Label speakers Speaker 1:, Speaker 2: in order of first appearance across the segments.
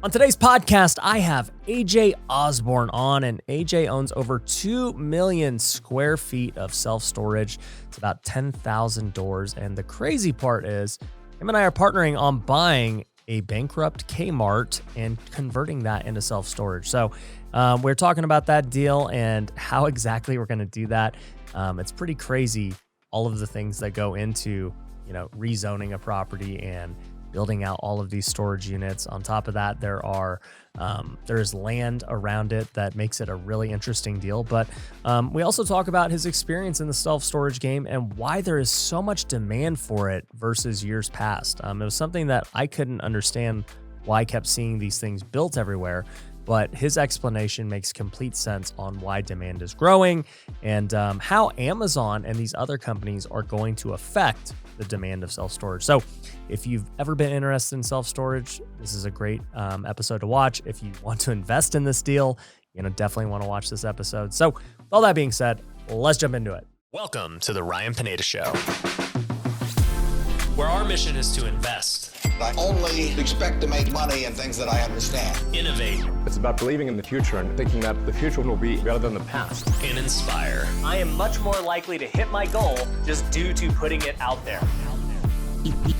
Speaker 1: On today's podcast, I have AJ Osborne on, and AJ owns over 2 million square feet of self-storage. It's about 10,000 doors, and the crazy part is him and I are partnering on buying a bankrupt Kmart and converting that into self-storage. So we're talking about that deal and how exactly we're going to do that. It's pretty crazy, all of the things that go into, rezoning a property and building out all of these storage units. On top of that, there's land around it that makes it a really interesting deal. But we also talk about his experience in the self-storage game and why there is so much demand for it versus years past. It was something that I couldn't understand why I kept seeing these things built everywhere. But his explanation makes complete sense on why demand is growing and how Amazon and these other companies are going to affect the demand of self-storage. So if you've ever been interested in self-storage, this is a great episode to watch. If you want to invest in this deal, definitely want to watch this episode. So with all that being said, let's jump into it. Welcome to the Ryan Pineda Show, where our mission is to invest.
Speaker 2: I only expect to make money in things that I understand.
Speaker 1: Innovate.
Speaker 3: It's about believing in the future and thinking that the future will be better than the past.
Speaker 1: And inspire. I am much more likely to hit my goal just due to putting it out there.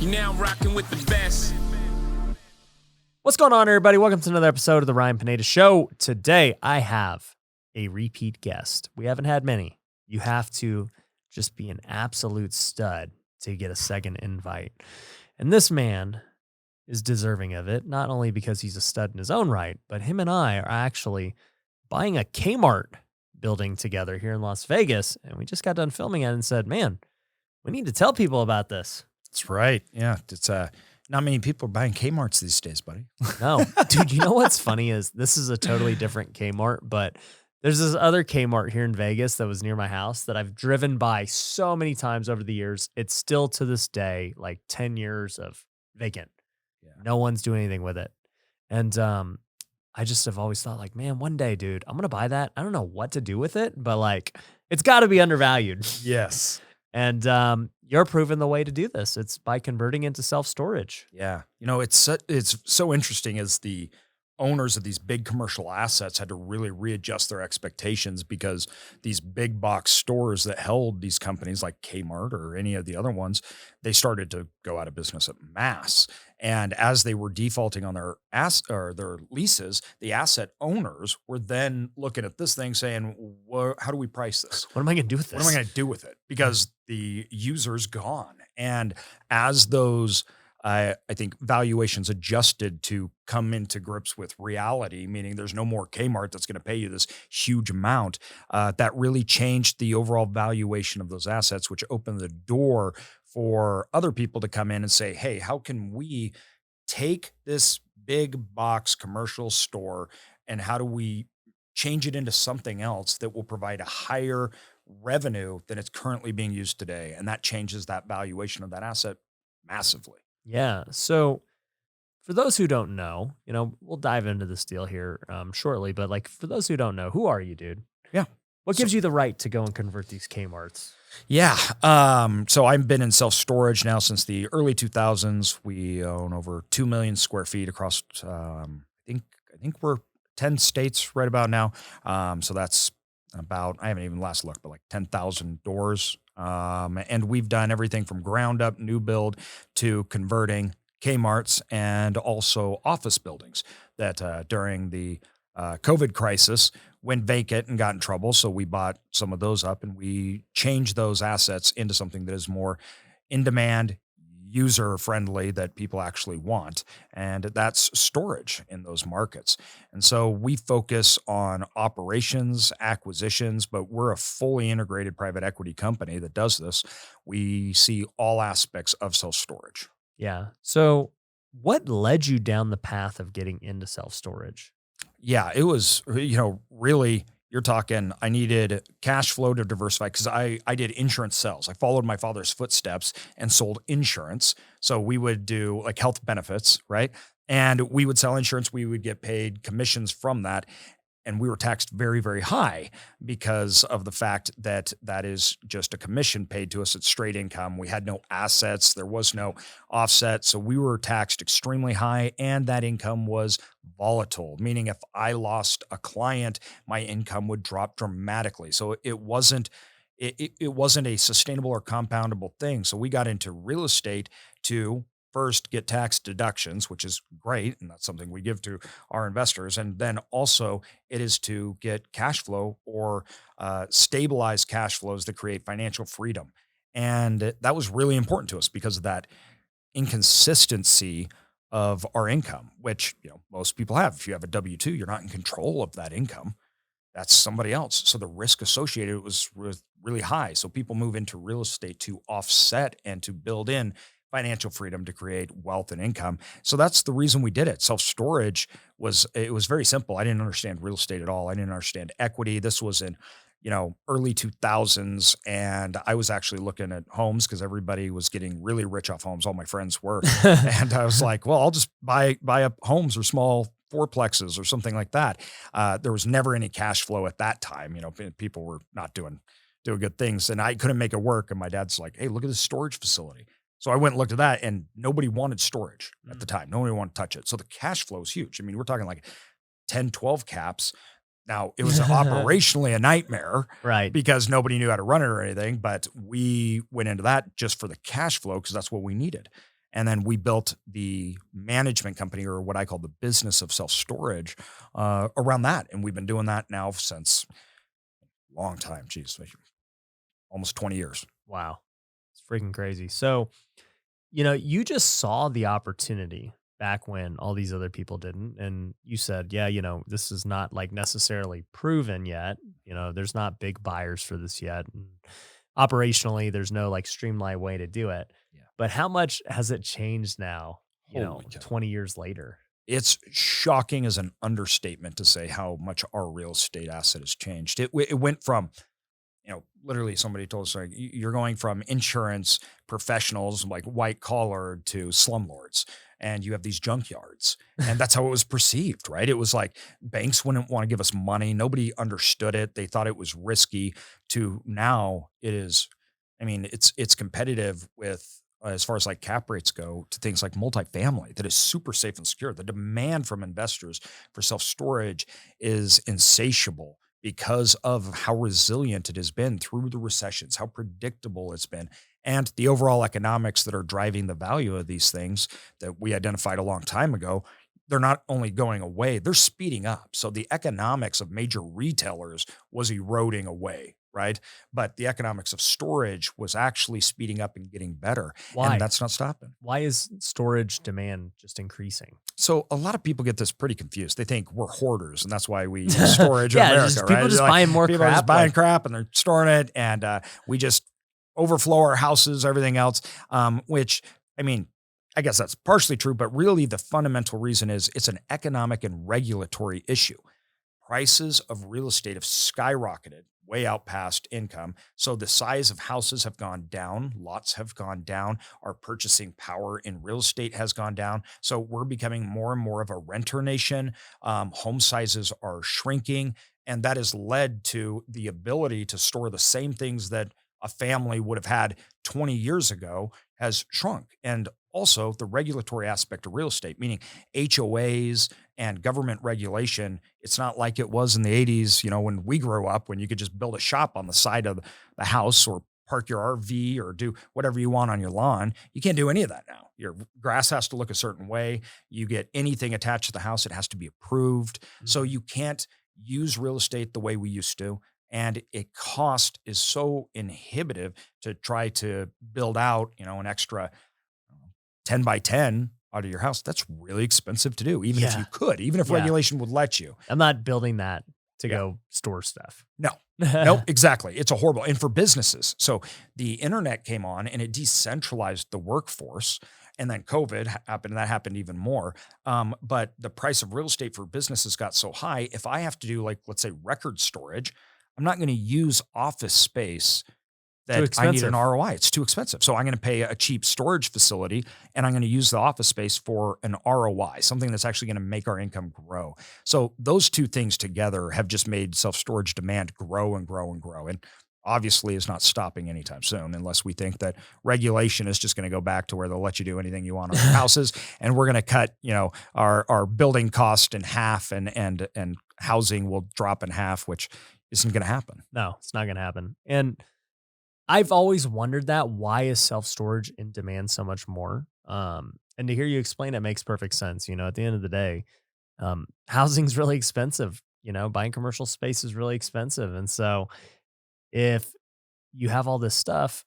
Speaker 4: You're now rocking with the best.
Speaker 1: What's going on, everybody? Welcome to another episode of the Ryan Pineda Show. Today, I have a repeat guest. We haven't had many. You have to just be an absolute stud to get a second invite. And this man is deserving of it, not only because he's a stud in his own right, but him and I are actually buying a Kmart building together here in Las Vegas. And we just got done filming it and said, man, we need to tell people about this.
Speaker 5: That's right. Yeah. It's not many people are buying Kmarts these days, buddy.
Speaker 1: No, dude, you know what's funny is this is a totally different Kmart, but there's this other Kmart here in Vegas that was near my house that I've driven by so many times over the years. It's still to this day, like 10 years of vacant. Yeah. No one's doing anything with it. And I just have always thought like, man, one day, dude, I'm going to buy that. I don't know what to do with it, but like, it's got to be undervalued.
Speaker 5: Yes.
Speaker 1: And you're proving the way to do this. It's by converting into self-storage.
Speaker 5: Yeah. It's so interesting as the owners of these big commercial assets had to really readjust their expectations because these big box stores that held these companies like Kmart or any of the other ones, they started to go out of business at mass. And as they were defaulting on their leases, the asset owners were then looking at this thing saying, how do we price this?
Speaker 1: What am I going to do with this?
Speaker 5: What am I going to do with it? Because the user's gone. And as those I think valuations adjusted to come into grips with reality, meaning there's no more Kmart that's going to pay you this huge amount. That really changed the overall valuation of those assets, which opened the door for other people to come in and say, hey, how can we take this big box commercial store and how do we change it into something else that will provide a higher revenue than it's currently being used today? And that changes that valuation of that asset massively.
Speaker 1: Yeah. So for those who don't know, we'll dive into this deal here shortly, but like for those who don't know, who are you, dude?
Speaker 5: Yeah.
Speaker 1: What gives you the right to go and convert these Kmarts?
Speaker 5: Yeah. So I've been in self-storage now since the early 2000s. We own over 2 million square feet across, I think we're 10 states right about now. So that's about, I haven't even last looked, but like 10,000 doors. And we've done everything from ground up new build to converting Kmarts and also office buildings that during the COVID crisis went vacant and got in trouble. So we bought some of those up and we changed those assets into something that is more in demand, user friendly, that people actually want. And that's storage in those markets. And so we focus on operations, acquisitions, but we're a fully integrated private equity company that does this. We see all aspects of self-storage.
Speaker 1: Yeah. So what led you down the path of getting into self-storage?
Speaker 5: Yeah, it was, really, you're talking, I needed cash flow to diversify because I did insurance sales. I followed my father's footsteps and sold insurance. So we would do like health benefits, right? And we would sell insurance. We would get paid commissions from that. And we were taxed very, very high because of the fact that that is just a commission paid to us. It's straight income. We had no assets. There was no offset. So we were taxed extremely high, and that income was volatile, meaning if I lost a client, my income would drop dramatically. So it wasn't a sustainable or compoundable thing. So we got into real estate to first get tax deductions, which is great. And that's something we give to our investors. And then also it is to get cash flow or stabilize cash flows that create financial freedom. And that was really important to us because of that inconsistency of our income, which, most people have. If you have a W-2, you're not in control of that income. That's somebody else. So the risk associated was really high. So people move into real estate to offset and to build in financial freedom to create wealth and income. So that's the reason we did it. Self-storage was very simple. I didn't understand real estate at all. I didn't understand equity. This was in, early 2000s. And I was actually looking at homes because everybody was getting really rich off homes. All my friends were. And I was like, well, I'll just buy up homes or small fourplexes or something like that. There was never any cash flow at that time. People were not doing good things and I couldn't make it work. And my dad's like, hey, look at this storage facility. So I went and looked at that and nobody wanted storage at the time. Nobody wanted to touch it. So the cash flow is huge. I mean, we're talking like 10, 12 caps. Now it was operationally a nightmare,
Speaker 1: right?
Speaker 5: Because nobody knew how to run it or anything, but we went into that just for the cash flow because that's what we needed. And then we built the management company, or what I call the business of self-storage, around that. And we've been doing that now since a long time. Geez, almost 20 years.
Speaker 1: Wow. It's freaking crazy. So, you just saw the opportunity back when all these other people didn't. And you said, yeah, this is not like necessarily proven yet. There's not big buyers for this yet. And operationally, there's no like streamlined way to do it.
Speaker 5: Yeah.
Speaker 1: But how much has it changed now,
Speaker 5: Holy cow.
Speaker 1: 20 years later?
Speaker 5: It's shocking as an understatement to say how much our real estate asset has changed. It went from, literally somebody told us, like, you're going from insurance professionals, like white collar, to slumlords, and you have these junkyards. And that's how it was perceived, right? It was like banks wouldn't want to give us money. Nobody understood it. They thought it was risky. To now it is, it's competitive with, as far as like cap rates go, to things like multifamily that is super safe and secure. The demand from investors for self-storage is insatiable because of how resilient it has been through the recessions, how predictable it's been, and the overall economics that are driving the value of these things that we identified a long time ago. They're not only going away, they're speeding up. So the economics of major retailers was eroding away, right? But the economics of storage was actually speeding up and getting better.
Speaker 1: Why?
Speaker 5: And that's not stopping.
Speaker 1: Why is storage demand just increasing?
Speaker 5: So a lot of people get this pretty confused. They think we're hoarders, and that's why we use storage in
Speaker 1: Yeah,
Speaker 5: America,
Speaker 1: people
Speaker 5: right?
Speaker 1: just
Speaker 5: They're like,
Speaker 1: buying more
Speaker 5: people are
Speaker 1: crap.
Speaker 5: just buying crap and they're storing it, and we just overflow our houses, everything else, which, I guess that's partially true, but really the fundamental reason is it's an economic and regulatory issue. Prices of real estate have skyrocketed way out past income. So the size of houses have gone down, lots have gone down, our purchasing power in real estate has gone down. So we're becoming more and more of a renter nation. Home sizes are shrinking, and that has led to the ability to store the same things that a family would have had 20 years ago has shrunk. And also the regulatory aspect of real estate, meaning HOAs and government regulation. It's not like it was in the 80s, when we grew up, when you could just build a shop on the side of the house or park your RV or do whatever you want on your lawn. You can't do any of that now. Your grass has to look a certain way. You get anything attached to the house, it has to be approved. Mm-hmm. So you can't use real estate the way we used to. And cost is so inhibitive to try to build out, an extra 10 by 10 out of your house. That's really expensive to do, even if you could, even if regulation would let you.
Speaker 1: I'm not building that to go store stuff.
Speaker 5: No, nope, exactly. It's a horrible, and for businesses. So the internet came on and it decentralized the workforce. And then COVID happened, and that happened even more. But the price of real estate for businesses got so high. If I have to do, like, let's say record storage, I'm not going to use office space that I need an ROI. It's too expensive. So I'm going to pay a cheap storage facility, and I'm going to use the office space for an ROI, something that's actually going to make our income grow. So those two things together have just made self-storage demand grow and grow and grow. And obviously is not stopping anytime soon, unless we think that regulation is just going to go back to where they'll let you do anything you want on your houses, and we're going to cut, our building cost in half, and housing will drop in half, which isn't going to happen.
Speaker 1: No, it's not going to happen. And I've always wondered that, why is self-storage in demand so much more? And to hear you explain it makes perfect sense. At the end of the day, housing's really expensive. Buying commercial space is really expensive. And so if you have all this stuff,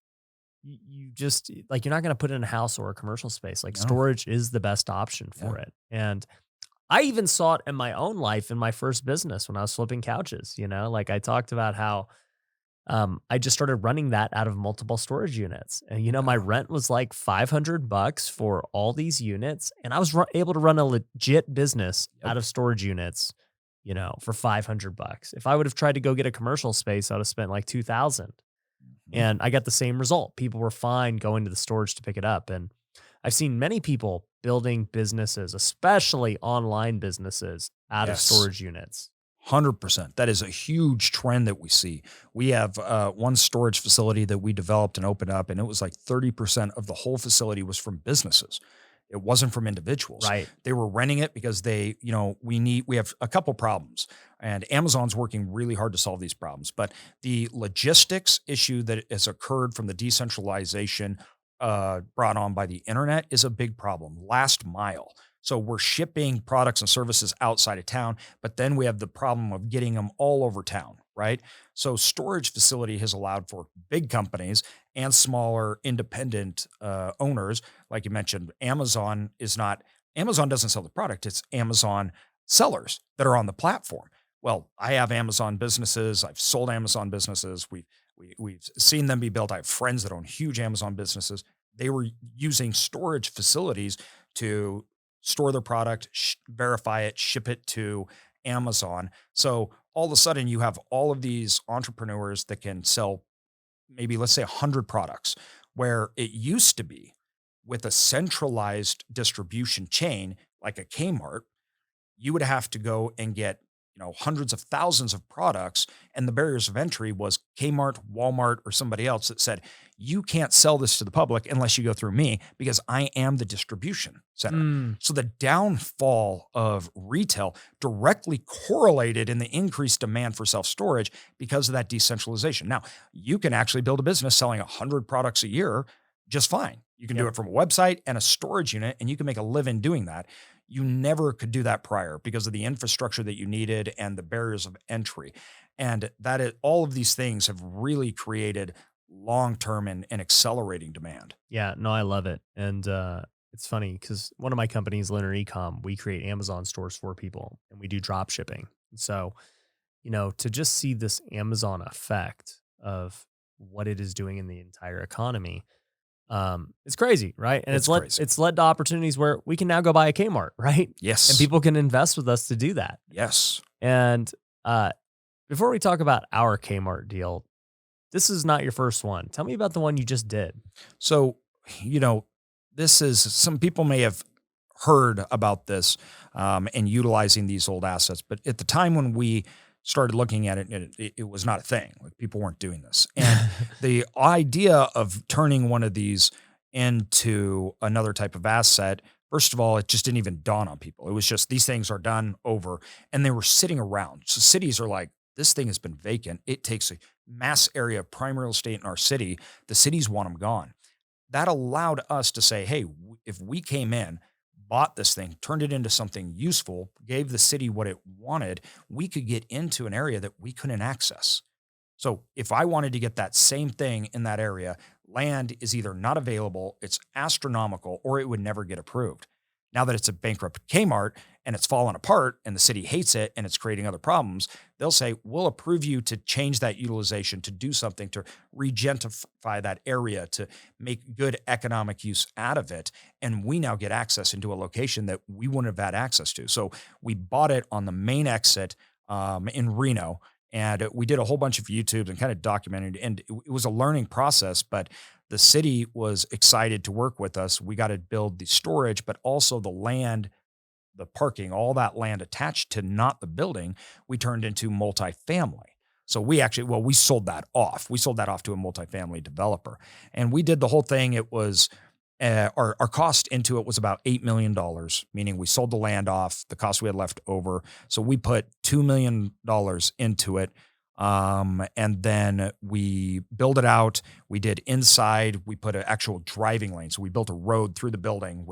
Speaker 1: you just like, you're not going to put it in a house or a commercial space. Like,
Speaker 5: No.
Speaker 1: storage is the best option for it. And I even saw it in my own life in my first business when I was flipping couches. Like, I talked about how I just started running that out of multiple storage units. And, my rent was like $500 for all these units. And I was able to run a legit business out of storage units, for $500. If I would have tried to go get a commercial space, I would have spent like $2,000. And I got the same result. People were fine going to the storage to pick it up. And I've seen many people building businesses, especially online businesses, out of storage units.
Speaker 5: 100%. That is a huge trend that we see. We have one storage facility that we developed and opened up, and it was like 30% of the whole facility was from businesses. It wasn't from individuals.
Speaker 1: Right.
Speaker 5: They were renting it because we have a couple problems, and Amazon's working really hard to solve these problems. But the logistics issue that has occurred from the decentralization brought on by the internet is a big problem. Last mile. So we're shipping products and services outside of town, but then we have the problem of getting them all over town, right? So storage facility has allowed for big companies and smaller independent owners. Like you mentioned, Amazon doesn't sell the product. It's Amazon sellers that are on the platform. Well, I have Amazon businesses. I've sold Amazon businesses. We've seen them be built. I have friends that own huge Amazon businesses. They were using storage facilities to store their product, verify it, ship it to Amazon. So all of a sudden you have all of these entrepreneurs that can sell maybe, let's say, 100 products, where it used to be with a centralized distribution chain like a Kmart, you would have to go and get hundreds of thousands of products, and the barriers of entry was Kmart, Walmart, or somebody else that said, you can't sell this to the public unless you go through me, because I am the distribution center. So the downfall of retail directly correlated in the increased demand for self-storage because of that decentralization. Now, you can actually build a business selling 100 products a year just fine. You can do it from a website and a storage unit, and you can make a living doing that. You never could do that prior because of the infrastructure that you needed and the barriers of entry. And all of these things have really created long-term and accelerating demand.
Speaker 1: Yeah, no, I love it. And it's funny because one of my companies, Linear Ecom, we create Amazon stores for people, and we do drop shipping. So, to just see this Amazon effect of what it is doing in the entire economy, it's crazy, right? And it's led to opportunities where we can now go buy a Kmart, right?
Speaker 5: Yes.
Speaker 1: And people can invest with us to do that.
Speaker 5: Yes.
Speaker 1: And before we talk about our Kmart deal, this is not your first one. Tell me about the one you just did.
Speaker 5: So, some people may have heard about this and utilizing these old assets, but at the time when we started looking at it, it was not a thing. Like, people weren't doing this. And the idea of turning one of these into another type of asset, first of all, it just didn't even dawn on people. It was just, these things are done over, and they were sitting around. So cities are like, this thing has been vacant. It takes a mass area of prime real estate in our city. The cities want them gone. That allowed us to say, hey, if we came in, bought this thing, turned it into something useful, gave the city what it wanted, we could get into an area that we couldn't access. So if I wanted to get that same thing in that area, land is either not available, it's astronomical, or it would never get approved. Now that it's a bankrupt Kmart and it's fallen apart and the city hates it and it's creating other problems, they'll say, we'll approve you to change that utilization, to do something, to regentrify that area, to make good economic use out of it. And we now get access into a location that we wouldn't have had access to. So we bought it on the main exit in Reno. And we did a whole bunch of YouTubes and kind of documented, and it was a learning process, but the city was excited to work with us. We got to build the storage, but also the land, the parking, all that land attached to not the building, we turned into multifamily. So we sold that off. We sold that off to a multifamily developer, and we did the whole thing. It was our cost into it was about $8 million, meaning we sold the land off, the cost we had left over. So we put $2 million into it. And then we built it out. We did inside, we put an actual driving lane. So we built a road through the building,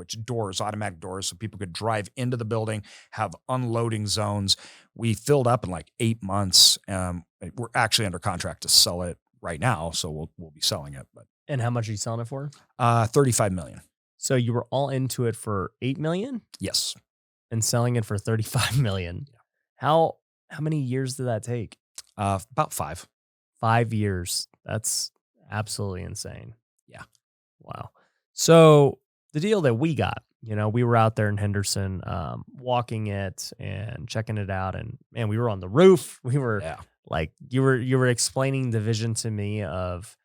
Speaker 5: automatic doors, so people could drive into the building, have unloading zones. We filled up in like 8 months. We're actually under contract to sell it right now. So we'll be selling it. But
Speaker 1: And how much are you selling it for?
Speaker 5: $35 million.
Speaker 1: So you were all into it for $8 million
Speaker 5: Yes.
Speaker 1: and selling it for $35 million.
Speaker 5: Yeah.
Speaker 1: How many years did that take?
Speaker 5: About 5.
Speaker 1: 5 years. That's absolutely insane.
Speaker 5: Yeah.
Speaker 1: Wow. So the deal that we got, we were out there in Henderson, walking it and checking it out, and man, we were on the roof. We were like, you were explaining the vision to me of,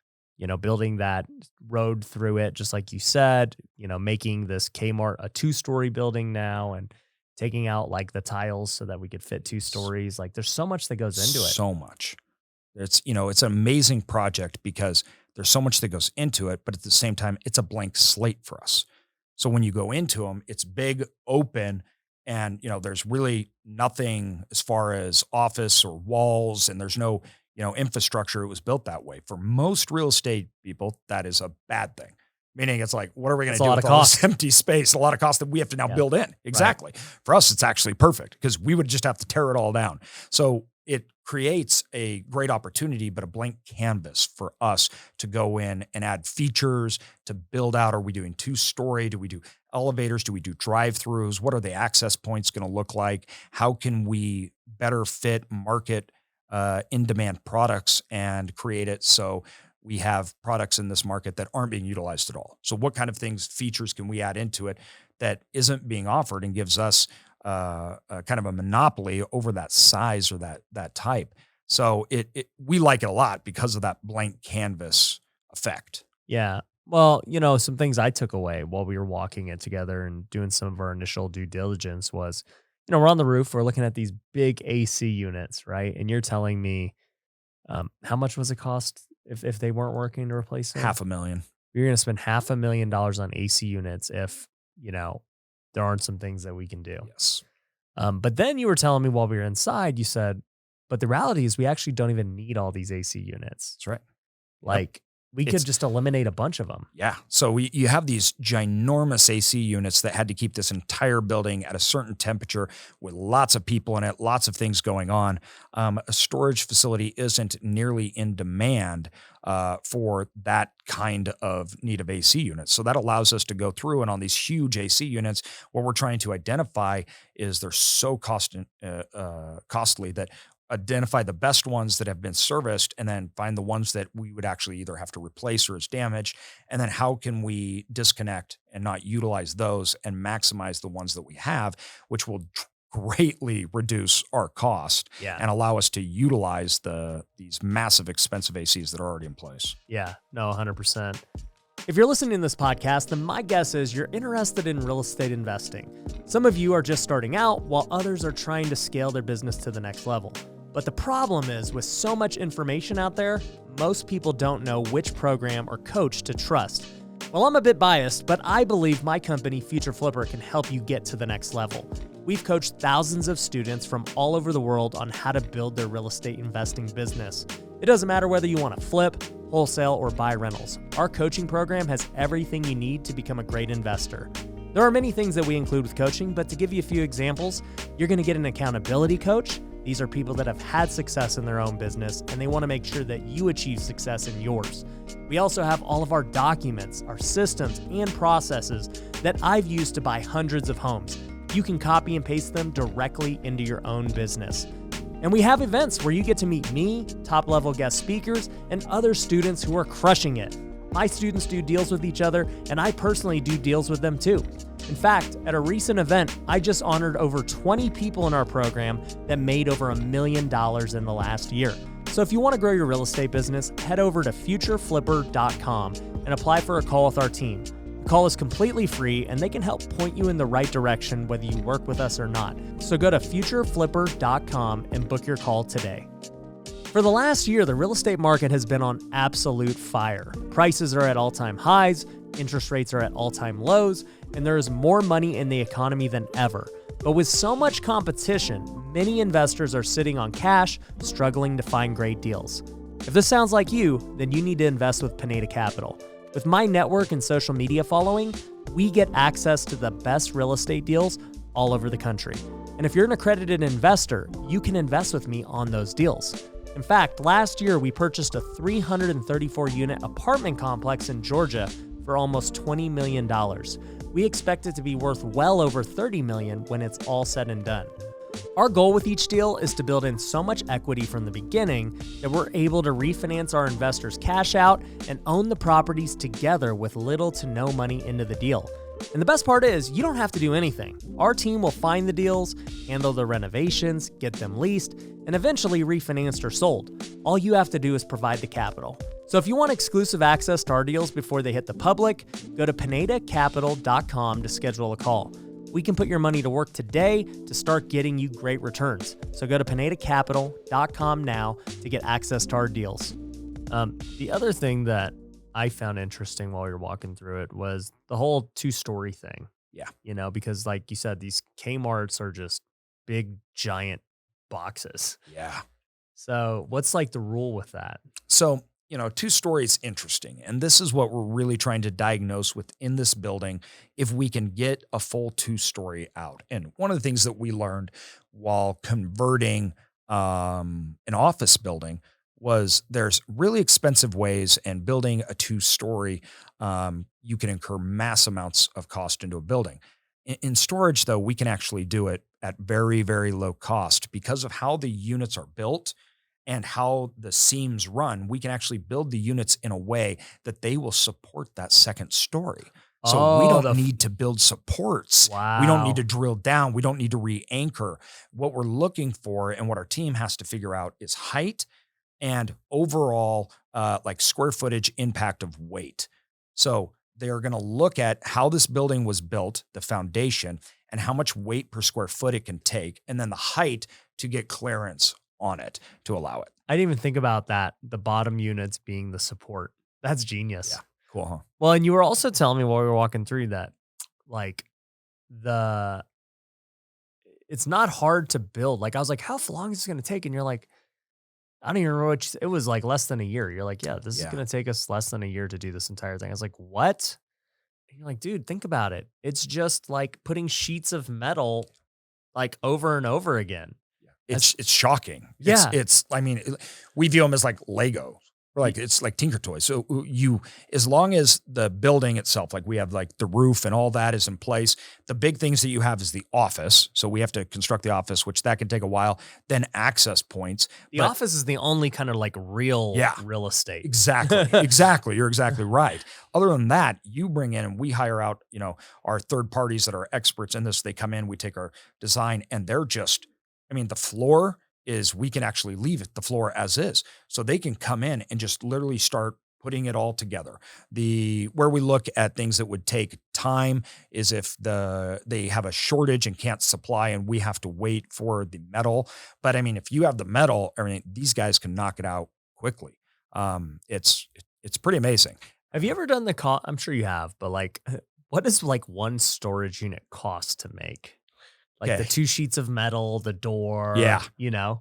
Speaker 1: building that road through it, just like you said, making this Kmart a 2-story building now, and taking out like the tiles so that we could fit 2 stories. Like there's so much that goes into it.
Speaker 5: So much. It's an amazing project because there's so much that goes into it, but at the same time, it's a blank slate for us. So when you go into them, it's big, open, and, there's really nothing as far as office or walls, and there's no, infrastructure. It was built that way. For most real estate people, that is a bad thing. Meaning it's like, what are we going to do with all this empty space? A lot of cost that we have to now build in. Exactly. Right. For us, it's actually perfect because we would just have to tear it all down. So it creates a great opportunity, but a blank canvas for us to go in and add features to build out. Are we doing 2-story? Do we do elevators? Do we do drive-throughs? What are the access points going to look like? How can we better fit market in-demand products and create it so we have products in this market that aren't being utilized at all? So what kind of features can we add into it that isn't being offered and gives us kind of a monopoly over that size or that type? So we like it a lot because of that blank canvas effect.
Speaker 1: Yeah. Well, some things I took away while we were walking it together and doing some of our initial due diligence was, we're on the roof, we're looking at these big AC units, right? And you're telling me, how much was it cost if they weren't working to replace them?
Speaker 5: $500,000.
Speaker 1: You're going to spend $500,000 on AC units if, there aren't some things that we can do.
Speaker 5: Yes.
Speaker 1: But then you were telling me while we were inside, you said, but the reality is we actually don't even need all these AC units.
Speaker 5: That's right.
Speaker 1: Like we could just eliminate a bunch of them.
Speaker 5: Yeah. So you have these ginormous AC units that had to keep this entire building at a certain temperature with lots of people in it, lots of things going on. A storage facility isn't nearly in demand for that kind of need of AC units. So that allows us to go through, and on these huge AC units, what we're trying to identify is they're so costly that identify the best ones that have been serviced and then find the ones that we would actually either have to replace or is damaged. And then how can we disconnect and not utilize those and maximize the ones that we have, which will greatly reduce our cost and allow us to utilize these massive expensive ACs that are already in place.
Speaker 1: Yeah, no, 100%. If you're listening to this podcast, then my guess is you're interested in real estate investing. Some of you are just starting out while others are trying to scale their business to the next level. But the problem is, with so much information out there, most people don't know which program or coach to trust. Well, I'm a bit biased, but I believe my company, Future Flipper, can help you get to the next level. We've coached thousands of students from all over the world on how to build their real estate investing business. It doesn't matter whether you want to flip, wholesale, or buy rentals. Our coaching program has everything you need to become a great investor. There are many things that we include with coaching, but to give you a few examples, you're going to get an accountability coach. These are people that have had success in their own business, and they want to make sure that you achieve success in yours. We also have all of our documents, our systems, and processes that I've used to buy hundreds of homes. You can copy and paste them directly into your own business. And we have events where you get to meet me, top-level guest speakers, and other students who are crushing it. My students do deals with each other, and I personally do deals with them too. In fact, at a recent event, I just honored over 20 people in our program that made over $1 million in the last year. So if you want to grow your real estate business, head over to futureflipper.com and apply for a call with our team. The call is completely free, and they can help point you in the right direction whether you work with us or not. So go to futureflipper.com and book your call today. For For the last year, the real estate market has been on absolute fire. Prices are at all-time highs, interest rates are at all-time lows, and there is more money in the economy than ever. But with so much competition, many investors are sitting on cash, struggling to find great deals. If this sounds like you, then you need to invest with Pineda Capital. With my network and social media following, we get access to the best real estate deals all over the country. And if you're an accredited investor, you can invest with me on those deals. In fact, last year we purchased a 334-unit apartment complex in Georgia for almost $20 million. We expect it to be worth well over $30 million when it's all said and done. Our goal with each deal is to build in so much equity from the beginning that we're able to refinance our investors' cash out and own the properties together with little to no money into the deal. And the best part is, you don't have to do anything. Our team will find the deals, handle the renovations, get them leased, and eventually refinanced or sold. All you have to do is provide the capital. So if you want exclusive access to our deals before they hit the public, go to PinedaCapital.com to schedule a call. We can put your money to work today to start getting you great returns. So go to PinedaCapital.com now to get access to our deals. The other thing that I found interesting while we were walking through it was the whole 2-story thing.
Speaker 5: Yeah.
Speaker 1: You know, because like you said, these Kmarts are just big, giant boxes.
Speaker 5: Yeah.
Speaker 1: So what's like the rule with that?
Speaker 5: So, 2-story is interesting. And this is what we're really trying to diagnose within this building, if we can get a full 2-story out. And one of the things that we learned while converting an office building was there's really expensive ways, and building a 2-story, you can incur mass amounts of cost into a building. In storage, though, we can actually do it at very, very low cost because of how the units are built and how the seams run. We can actually build the units in a way that they will support that second story. So we don't need to build supports.
Speaker 1: Wow.
Speaker 5: We don't need to drill down. We don't need to re-anchor. What we're looking for and what our team has to figure out is height and overall like square footage impact of weight. So they're going to look at how this building was built, the foundation, and how much weight per square foot it can take, and then the height to get clearance on it to allow it.
Speaker 1: I didn't even think about that. The bottom units being the support. That's genius.
Speaker 5: Yeah. Cool, huh?
Speaker 1: Well, and you were also telling me while we were walking through that, like it's not hard to build. Like I was like, how long is this going to take? And you're like, I don't even remember what you said. It was like less than a year. You're like, yeah, this is going to take us less than a year to do this entire thing. I was like, what? And you're like, dude, think about it. It's just like putting sheets of metal like over and over again.
Speaker 5: It's shocking.
Speaker 1: Yeah.
Speaker 5: I mean, we view them as like Lego. Like it's like Tinker Toys. So as long as the building itself, like we have like the roof and all that is in place, the big things that you have is the office. So we have to construct the office, which that can take a while. Then access points.
Speaker 1: The office is the only kind of like real estate.
Speaker 5: Exactly. You're exactly right. Other than that, you bring in and we hire out, our third parties that are experts in this. They come in, we take our design, and they're just, the floor is, we can actually leave it the floor as is. So they can come in and just literally start putting it all together. Where we look at things that would take time is if they have a shortage and can't supply and we have to wait for the metal. But if you have the metal, these guys can knock it out quickly. It's pretty amazing.
Speaker 1: Have you ever done the cost? I'm sure you have, but like, what does like one storage unit cost to make? Like the 2 sheets of metal, the door,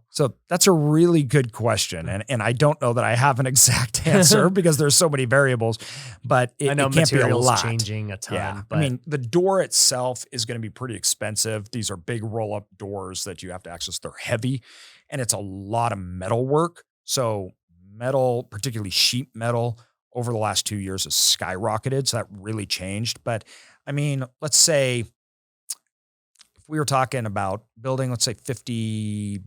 Speaker 1: So that's a really good question. And I don't know that I have an exact answer because there's so many variables, but it can't be a lot. Changing a ton.
Speaker 5: Yeah.
Speaker 1: But
Speaker 5: the door itself is going to be pretty expensive. These are big roll-up doors that you have to access. They're heavy and it's a lot of metal work. So metal, particularly sheet metal, over the last 2 years has skyrocketed. So that really changed. But let's say, we were talking about building, let's say $50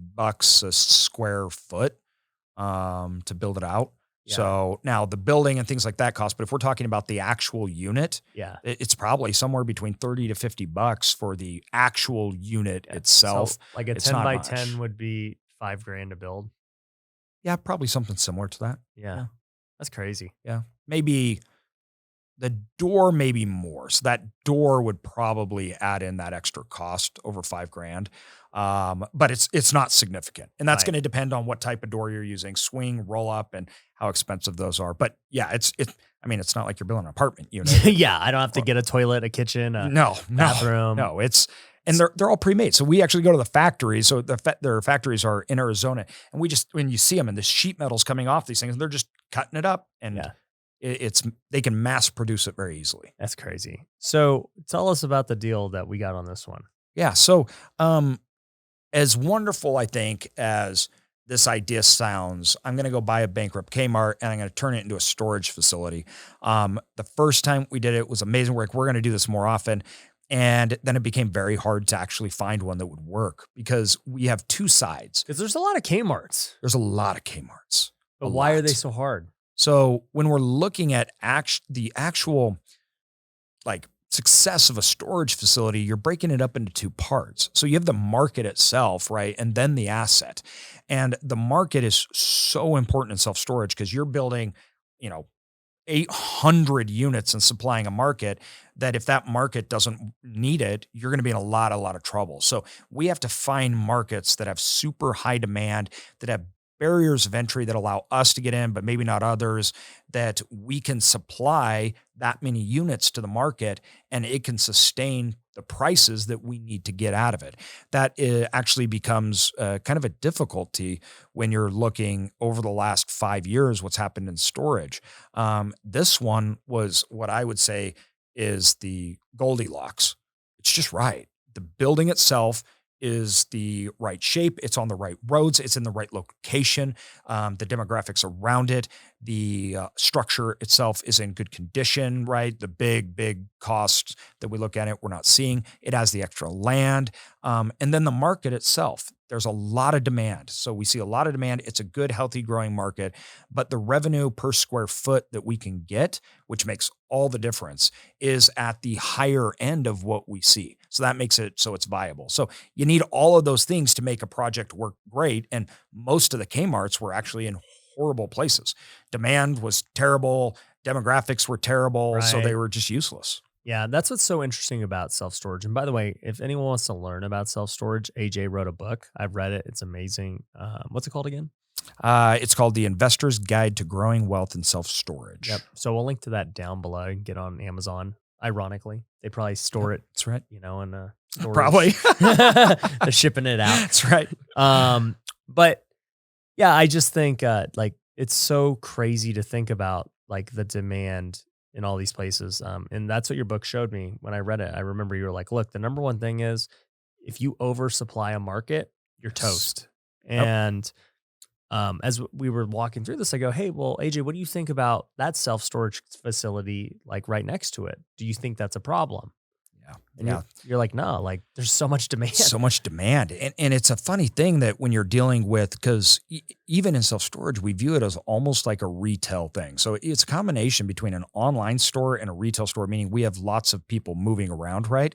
Speaker 5: a square foot to build it out. Yeah. So now the building and things like that cost, but if we're talking about the actual unit, it's probably somewhere between $30 to $50 for the actual unit itself.
Speaker 1: So like a 10 by 10 would be $5,000 to build.
Speaker 5: Yeah, probably something similar to that.
Speaker 1: Yeah. That's crazy.
Speaker 5: Yeah. Maybe the door may be more. So that door would probably add in that extra cost over $5,000. But it's not significant. And that's
Speaker 1: Right.
Speaker 5: going to depend on what type of door you're using, swing, roll up, and how expensive those are. But yeah, it's not like you're building an apartment unit.
Speaker 1: Yeah, I don't have to get a toilet, a kitchen, a bathroom.
Speaker 5: No, and they're all pre-made. So we actually go to the factory. So their factories are in Arizona, and when you see them, and the sheet metal's coming off these things, and they're just cutting it up, and
Speaker 1: Yeah.
Speaker 5: they can mass produce it very easily.
Speaker 1: That's crazy. So tell us about the deal that we got on this one.
Speaker 5: Yeah. So as wonderful, I think, as this idea sounds, I'm going to go buy a bankrupt Kmart and I'm going to turn it into a storage facility. The first time we did it was amazing. We're going to do this more often. And then it became very hard to actually find one that would work because we have two sides.
Speaker 1: Because there's a lot of Kmarts.
Speaker 5: There's a lot of Kmarts.
Speaker 1: But why are they so hard?
Speaker 5: So when we're looking at the actual success of a storage facility, you're breaking it up into two parts. So you have the market itself, right? And then the asset. And the market is so important in self-storage because you're building, 800 units and supplying a market that if that market doesn't need it, you're going to be in a lot of trouble. So we have to find markets that have super high demand, that have barriers of entry that allow us to get in, but maybe not others, that we can supply that many units to the market and it can sustain the prices that we need to get out of it. That actually becomes kind of a difficulty when you're looking over the last 5 years, what's happened in storage. This one was what I would say is the Goldilocks. It's just right. The building itself is the right shape. It's on the right roads. It's in the right location. The demographics around it, the structure itself is in good condition, right? The big costs that we look at it, we're not seeing. It has the extra land. And then the market itself, there's a lot of demand. So we see a lot of demand. It's a good, healthy, growing market, but the revenue per square foot that we can get, which makes all the difference, is at the higher end of what we see. So that makes it so it's viable. So you need all of those things to make a project work great. And most of the Kmarts were actually in horrible places. Demand was terrible. Demographics were terrible. So they were just useless.
Speaker 1: Yeah, that's what's so interesting about self-storage. And by the way, if anyone wants to learn about self-storage, AJ wrote a book. I've read it. It's amazing. What's it called again?
Speaker 5: It's called The Investor's Guide to Growing Wealth in Self-Storage.
Speaker 1: Yep. So we'll link to that down below. You can get on Amazon. Ironically, they probably store it.
Speaker 5: That's right.
Speaker 1: In storage.
Speaker 5: Probably.
Speaker 1: They're shipping it out.
Speaker 5: That's right.
Speaker 1: But yeah, I just think it's so crazy to think about the demand in all these places. And that's what your book showed me when I read it. I remember you were like, look, the number one thing is if you oversupply a market, you're toast.
Speaker 5: Yep.
Speaker 1: And as we were walking through this, I go, hey, well, AJ, what do you think about that self-storage facility right next to it? Do you think that's a problem? And you're like, no, there's so much demand.
Speaker 5: So much demand. And it's a funny thing that when you're dealing with, because even in self-storage, we view it as almost like a retail thing. So it's a combination between an online store and a retail store, meaning we have lots of people moving around, right?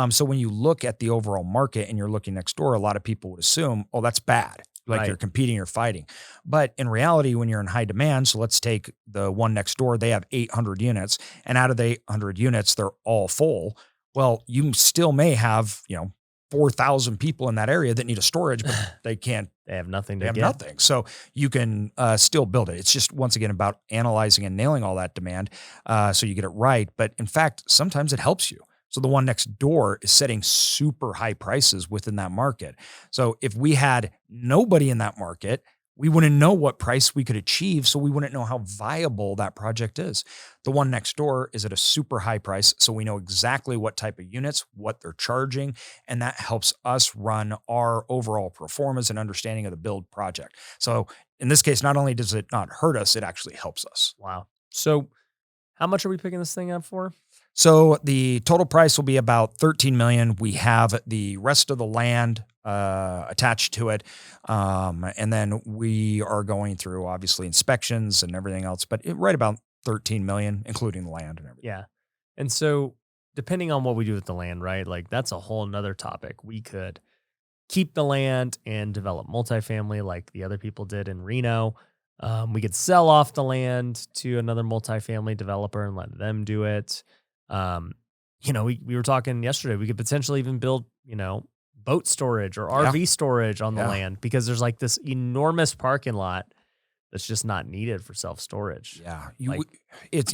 Speaker 5: So when you look at the overall market and you're looking next door, a lot of people would assume, oh, that's bad. You're competing, you're fighting. But in reality, when you're in high demand, so let's take the one next door, they have 800 units. And out of the 800 units, they're all full. Well, you still may have, 4,000 people in that area that need a storage, but they can't.
Speaker 1: They have nothing to
Speaker 5: get.
Speaker 1: They have
Speaker 5: nothing. So you can still build it. It's just, once again, about analyzing and nailing all that demand so you get it right. But in fact, sometimes it helps you. So the one next door is setting super high prices within that market. So if we had nobody in that market, we wouldn't know what price we could achieve, so we wouldn't know how viable that project is. The one next door is at a super high price, so we know exactly what type of units, what they're charging, and that helps us run our overall performance and understanding of the build project. So in this case, not only does it not hurt us, it actually helps us.
Speaker 1: Wow. So how much are we picking this thing up for?
Speaker 5: So the total price will be about $13 million. We have the rest of the land attached to it. And then we are going through obviously inspections and everything else, but right about $13 million, including the land and everything.
Speaker 1: Yeah. And so depending on what we do with the land, right? That's a whole nother topic. We could keep the land and develop multifamily like the other people did in Reno. We could sell off the land to another multifamily developer and let them do it. We were talking yesterday, we could potentially even build, boat storage or
Speaker 5: Yeah.
Speaker 1: RV storage on the
Speaker 5: Yeah.
Speaker 1: land because there's like this enormous parking lot that's just not needed for self-storage.
Speaker 5: Yeah,
Speaker 1: Like-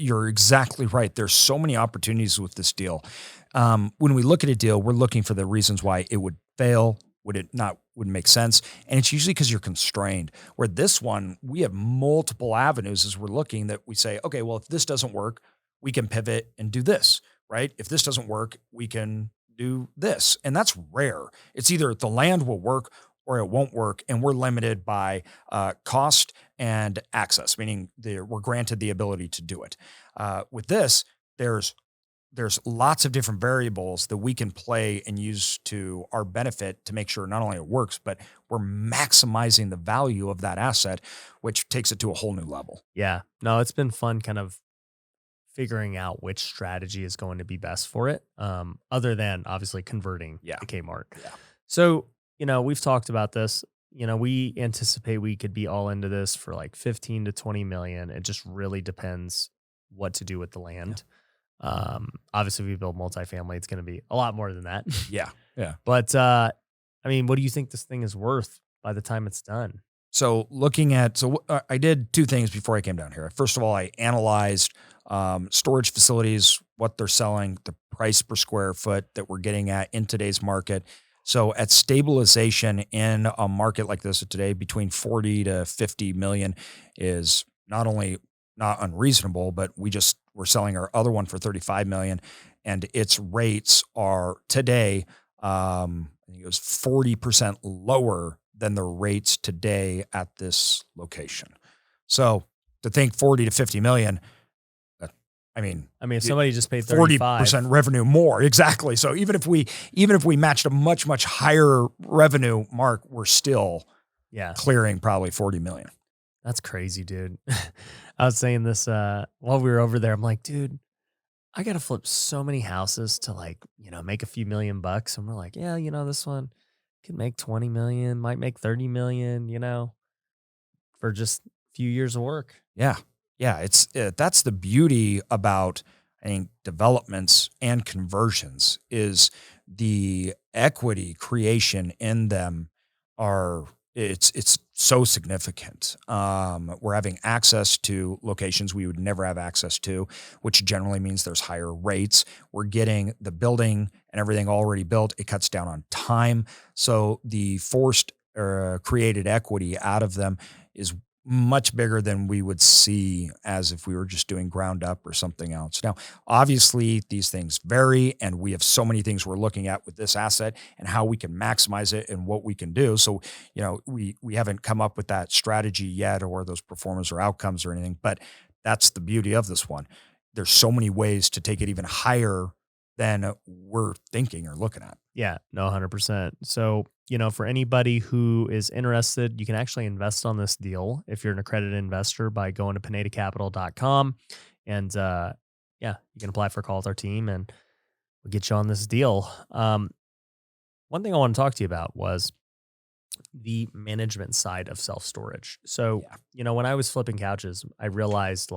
Speaker 5: you're exactly right. There's so many opportunities with this deal. When we look at a deal, we're looking for the reasons why it would fail, wouldn't make sense, and it's usually because you're constrained. Where this one, we have multiple avenues as we're looking that we say, okay, well, if this doesn't work, we can pivot and do this, right? If this doesn't work, we can do this, and that's rare. It's either the land will work or it won't work, and we're limited by cost and access, meaning we're granted the ability to do it. With this, there's lots of different variables that we can play and use to our benefit to make sure not only it works, but we're maximizing the value of that asset, which takes it to a whole new level.
Speaker 1: Yeah. No, it's been fun kind of figuring out which strategy is going to be best for it, other than obviously converting to Kmart.
Speaker 5: Yeah.
Speaker 1: So, we've talked about this. We anticipate we could be all into this for like 15 to 20 million. It just really depends what to do with the land. Obviously, if we build multifamily, it's going to be a lot more than that.
Speaker 5: Yeah. Yeah.
Speaker 1: But, what do you think this thing is worth by the time it's done?
Speaker 5: So I did two things before I came down here. First of all, I analyzed storage facilities, what they're selling, the price per square foot that we're getting at in today's market. So at stabilization in a market like this today, between 40 to 50 million is not only not unreasonable, but we're selling our other one for 35 million, and its rates are today, I think it was 40% lower than the rates today at this location. So to think 40 to 50 million,
Speaker 1: if somebody just paid 35,
Speaker 5: 40% revenue more. Exactly. So even if we matched a much, much higher revenue mark, we're still clearing probably 40 million.
Speaker 1: That's crazy, dude. I was saying this while we were over there. I'm like, dude, I got to flip so many houses to make a few $1 million. And we're like, this one could make 20 million, might make 30 million, for just a few years of work.
Speaker 5: Yeah. Yeah. That's the beauty about, I think, developments and conversions is the equity creation in them it's so significant. We're having access to locations we would never have access to, which generally means there's higher rates. We're getting the building and everything already built. It cuts down on time. So the forced created equity out of them is much bigger than we would see as if we were just doing ground up or something else. Now, obviously these things vary, and we have so many things we're looking at with this asset and how we can maximize it and what we can do. So, we haven't come up with that strategy yet or those performance or outcomes or anything, but that's the beauty of this one. There's so many ways to take it even higher than we're thinking or looking at.
Speaker 1: Yeah, no, 100%. So, for anybody who is interested, you can actually invest on this deal if you're an accredited investor by going to pinedacapital.com. And you can apply for a call with our team and we'll get you on this deal. One thing I want to talk to you about was the management side of self-storage. So, when I was flipping couches, I realized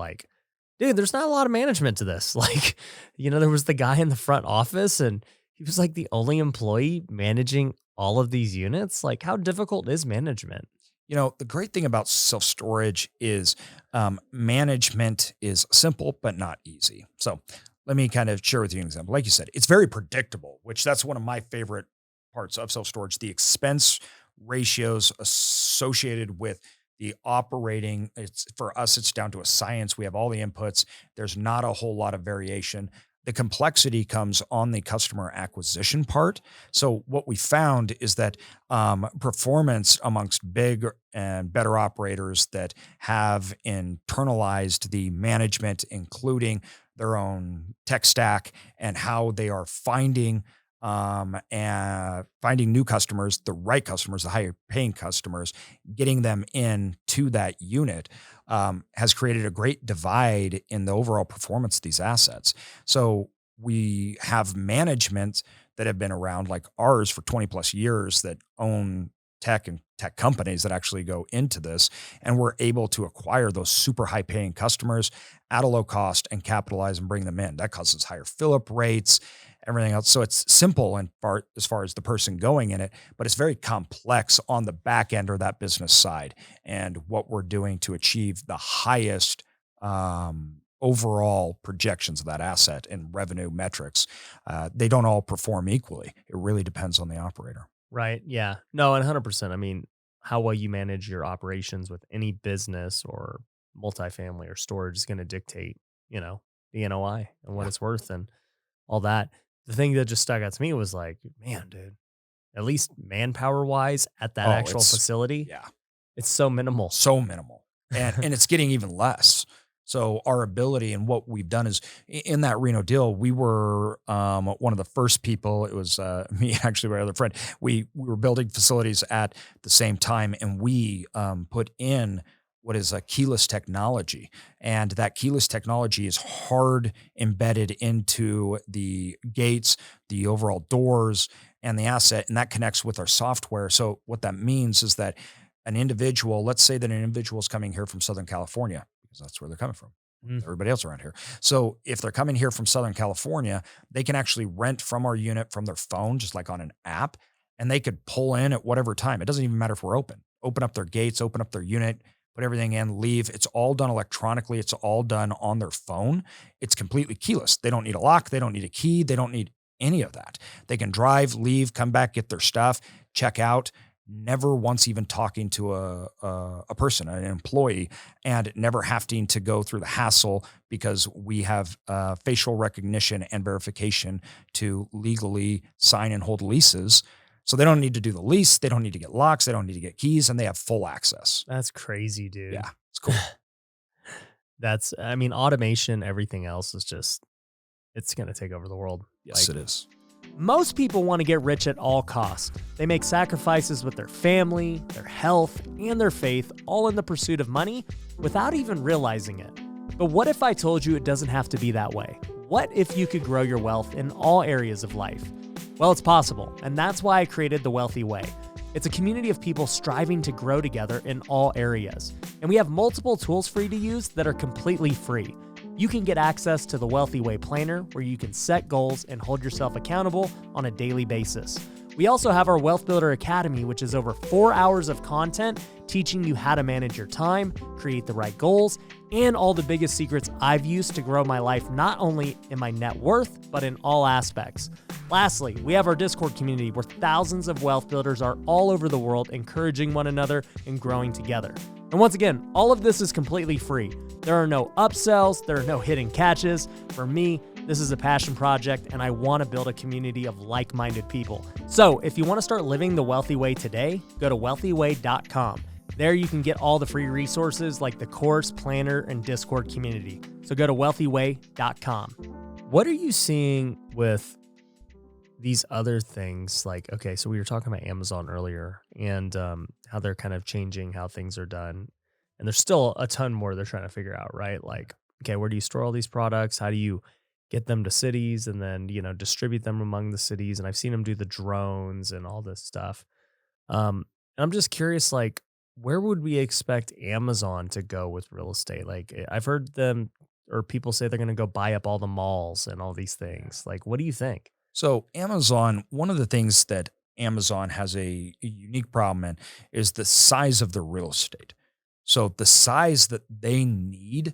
Speaker 1: dude, there's not a lot of management to this. There was the guy in the front office and he was the only employee managing all of these units. How difficult is management?
Speaker 5: The great thing about self-storage is management is simple, but not easy. So let me kind of share with you an example. Like you said, it's very predictable, which that's one of my favorite parts of self-storage. The expense ratios associated with the operating, for us, it's down to a science. We have all the inputs. There's not a whole lot of variation. The complexity comes on the customer acquisition part. So what we found is that performance amongst big and better operators that have internalized the management, including their own tech stack and how they are finding new customers, the right customers, the higher paying customers, getting them into that unit, has created a great divide in the overall performance of these assets. So we have management that have been around like ours for 20 plus years that own tech and tech companies that actually go into this. And we're able to acquire those super high paying customers at a low cost and capitalize and bring them in. That causes higher fill-up rates. everything else. So it's simple as far as the person going in it, but it's very complex on the back end or that business side, and what we're doing to achieve the highest overall projections of that asset and revenue metrics. They don't all perform equally. It really depends on the operator.
Speaker 1: Right. Yeah. No, and 100%. I mean, how well you manage your operations with any business or multifamily or storage is going to dictate, the NOI and what it's worth and all that. The thing that just stuck out to me was like, man, dude, at least manpower wise at that actual facility,
Speaker 5: Yeah.
Speaker 1: it's so minimal.
Speaker 5: So minimal. And it's getting even less. So our ability and what we've done is in that Reno deal, we were one of the first people. It was me, actually, my other friend. We were building facilities at the same time, and we put in what is a keyless technology. And that keyless technology is hard embedded into the gates, the overall doors, and the asset, and that connects with our software. So what that means is that an individual, let's say that an individual is coming here from Southern California, because that's where they're coming from. Everybody else around here. So if they're coming here from Southern California, they can actually rent from our unit from their phone, just like on an app, and they could pull in at whatever time. It doesn't even matter if we're open up their gates, open up their unit, put everything in, leave. It's all done electronically. It's all done on their phone. It's completely keyless. They don't need a lock. They don't need a key. They don't need any of that. They can drive, leave, come back, get their stuff, check out, never once even talking to a person, an employee, and never having to go through the hassle because we have facial recognition and verification to legally sign and hold leases. So they don't need to do the lease. They don't need to get locks. They don't need to get keys, and they have full access.
Speaker 1: That's crazy, dude.
Speaker 5: Yeah, it's cool.
Speaker 1: Automation, everything else is just, it's going to take over the world.
Speaker 5: Yes, it is.
Speaker 1: Most people want to get rich at all costs. They make sacrifices with their family, their health, and their faith, all in the pursuit of money without even realizing it. But what if I told you it doesn't have to be that way? What if you could grow your wealth in all areas of life? Well, it's possible, and that's why I created The Wealthy Way. It's a community of people striving to grow together in all areas. And we have multiple tools for you to use that are completely free. You can get access to the Wealthy Way Planner, where you can set goals and hold yourself accountable on a daily basis. We also have our Wealth Builder Academy, which is over 4 hours of content teaching you how to manage your time, create the right goals, and all the biggest secrets I've used to grow my life, not only in my net worth, but in all aspects. Lastly, we have our Discord community where thousands of wealth builders are all over the world encouraging one another and growing together. And once again, all of this is completely free. There are no upsells, there are no hidden catches. For me, this is a passion project, and I want to build a community of like-minded people. So if you want to start living the wealthy way today, go to wealthyway.com. There you can get all the free resources like the course, planner, and Discord community. So go to wealthyway.com. What are you seeing with these other things? Like, okay, so we were talking about Amazon earlier and how they're kind of changing how things are done. And there's still a ton more they're trying to figure out, right? Like, okay, where do you store all these products? How do you get them to cities and then, distribute them among the cities? And I've seen them do the drones and all this stuff. And I'm just curious, like, where would we expect Amazon to go with real estate? Like, I've heard them or people say they're going to go buy up all the malls and all these things. Like, what do you think?
Speaker 5: So Amazon, one of the things that Amazon has a unique problem in is the size of the real estate. So the size that they need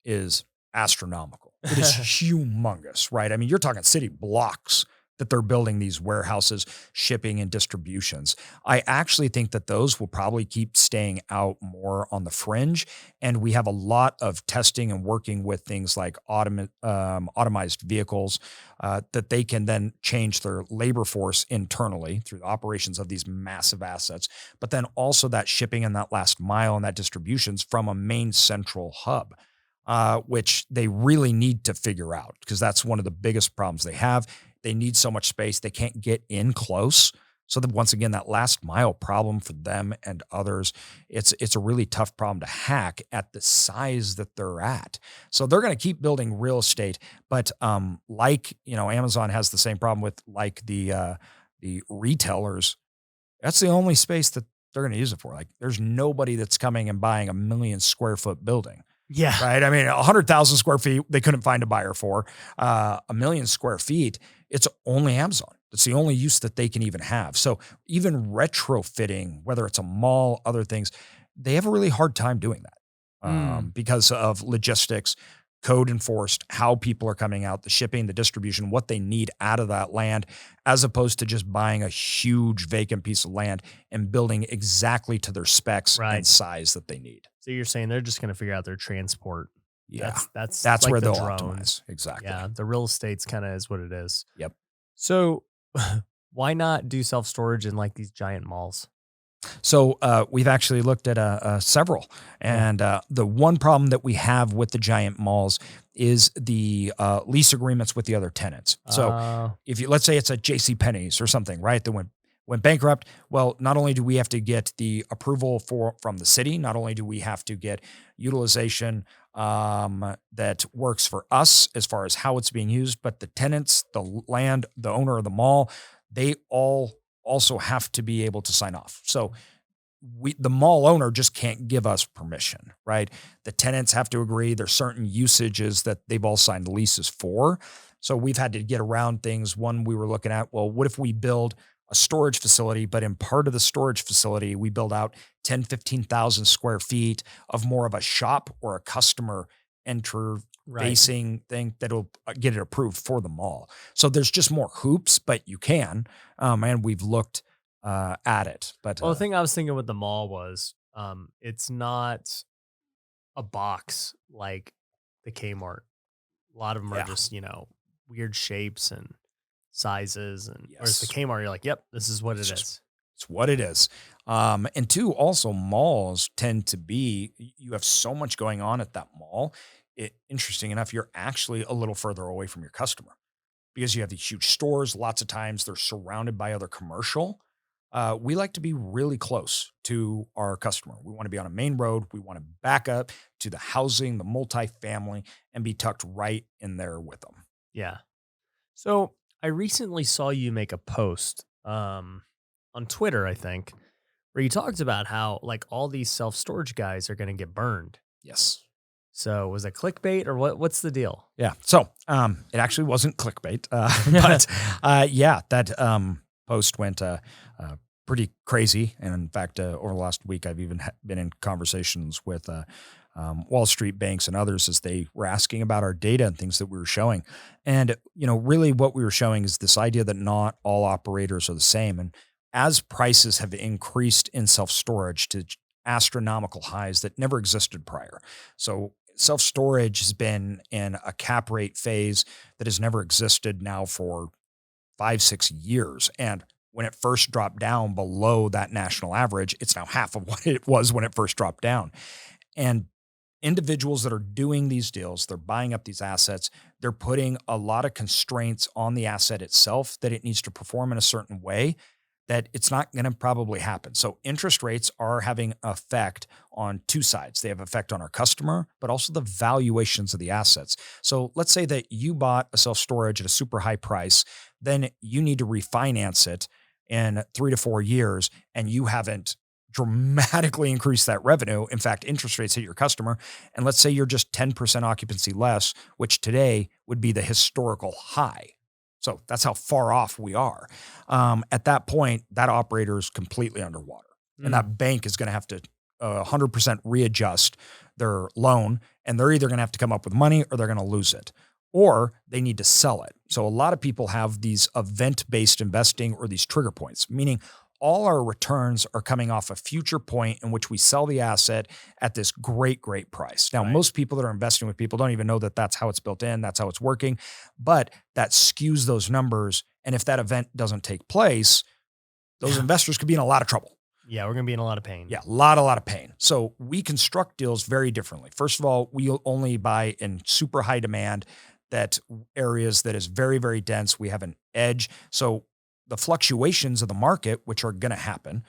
Speaker 5: is astronomical. It is humongous, right? I mean, you're talking city blocks that they're building these warehouses, shipping and distributions. I actually think that those will probably keep staying out more on the fringe. And we have a lot of testing and working with things like automized vehicles that they can then change their labor force internally through the operations of these massive assets, but then also that shipping and that last mile and that distributions from a main central hub. Which they really need to figure out, because that's one of the biggest problems they have. They need so much space. They can't get in close. So that once again, that last mile problem for them and others, it's a really tough problem to hack at the size that they're at. So they're going to keep building real estate, but Amazon has the same problem with the retailers. That's the only space that they're going to use it for. Like, there's nobody that's coming and buying a 1 million square foot building.
Speaker 1: Yeah.
Speaker 5: right? I mean, 100,000 square feet, they couldn't find a buyer for. 1,000,000 square feet, it's only Amazon. It's the only use that they can even have. So even retrofitting, whether it's a mall, other things, they have a really hard time doing that because of logistics, code enforced, how people are coming out, the shipping, the distribution, what they need out of that land, as opposed to just buying a huge vacant piece of land and building exactly to their specs and size that they need.
Speaker 1: So you're saying they're just going to figure out their transport.
Speaker 5: Yeah.
Speaker 1: That's
Speaker 5: That's
Speaker 1: like
Speaker 5: where
Speaker 1: the
Speaker 5: they'll
Speaker 1: drones.
Speaker 5: optimize. Exactly.
Speaker 1: Yeah. The real estate's kind of is what it is.
Speaker 5: Yep.
Speaker 1: So why not do self-storage in like these giant malls?
Speaker 5: So we've actually looked at several, and the one problem that we have with the giant malls is the lease agreements with the other tenants. So if you, let's say it's a JCPenney's or something, right, that went bankrupt, well, not only do we have to get the approval from the city, not only do we have to get utilization that works for us as far as how it's being used, but the tenants, the land, the owner of the mall, they all also have to be able to sign off. So the mall owner just can't give us permission, right? The tenants have to agree. There's certain usages that they've all signed leases for. So we've had to get around things. One we were looking at, well, what if we build a storage facility, but in part of the storage facility, we build out 10, 15,000 square feet of more of a shop or a customer facing thing that'll get it approved for the mall. So there's just more hoops, but you can, and we've looked at it. But
Speaker 1: well, the thing I was thinking with the mall was it's not a box like the Kmart. A lot of them are just, weird shapes and sizes. And whereas the Kmart, you're like, yep, this is what it is.
Speaker 5: It's what it is. And two, also malls tend to be, you have so much going on at that mall. Interesting enough, you're actually a little further away from your customer because you have these huge stores. Lots of times they're surrounded by other commercial. We like to be really close to our customer. We want to be on a main road. We want to back up to the housing, the multifamily, and be tucked right in there with them.
Speaker 1: Yeah. So I recently saw you make a post on Twitter, I think, where you talked about how like all these self-storage guys are going to get burned.
Speaker 5: Yes.
Speaker 1: So was it clickbait or what's the deal?
Speaker 5: Yeah. So it actually wasn't clickbait, but that post went pretty crazy. And in fact, over the last week, I've even been in conversations with Wall Street banks and others as they were asking about our data and things that we were showing. And, really what we were showing is this idea that not all operators are the same. And as prices have increased in self-storage to astronomical highs that never existed prior. So self-storage has been in a cap rate phase that has never existed now for 5-6 years. And when it first dropped down below that national average, it's now half of what it was when it first dropped down. And individuals that are doing these deals, they're buying up these assets, they're putting a lot of constraints on the asset itself that it needs to perform in a certain way that it's not going to probably happen. So interest rates are having effect on two sides. They have effect on our customer, but also the valuations of the assets. So let's say that you bought a self-storage at a super high price, then you need to refinance it in 3 to 4 years, and you haven't dramatically increased that revenue. In fact, interest rates hit your customer. And let's say you're just 10% occupancy less, which today would be the historical high. So that's how far off we are. At that point, that operator is completely underwater. And that bank is going to have to 100% readjust their loan. And they're either going to have to come up with money or they're going to lose it. Or they need to sell it. So a lot of people have these event-based investing or these trigger points, meaning all our returns are coming off a future point in which we sell the asset at this great, great price. Now, most people that are investing with people don't even know that that's how it's built in, that's how it's working, but that skews those numbers. And if that event doesn't take place, those investors could be in a lot of trouble.
Speaker 1: Yeah, we're going to be in a lot of pain.
Speaker 5: Yeah, a lot of pain. So we construct deals very differently. First of all, we only buy in super high demand, that areas that is very, very dense. We have an edge. So the fluctuations of the market, which are going to happen,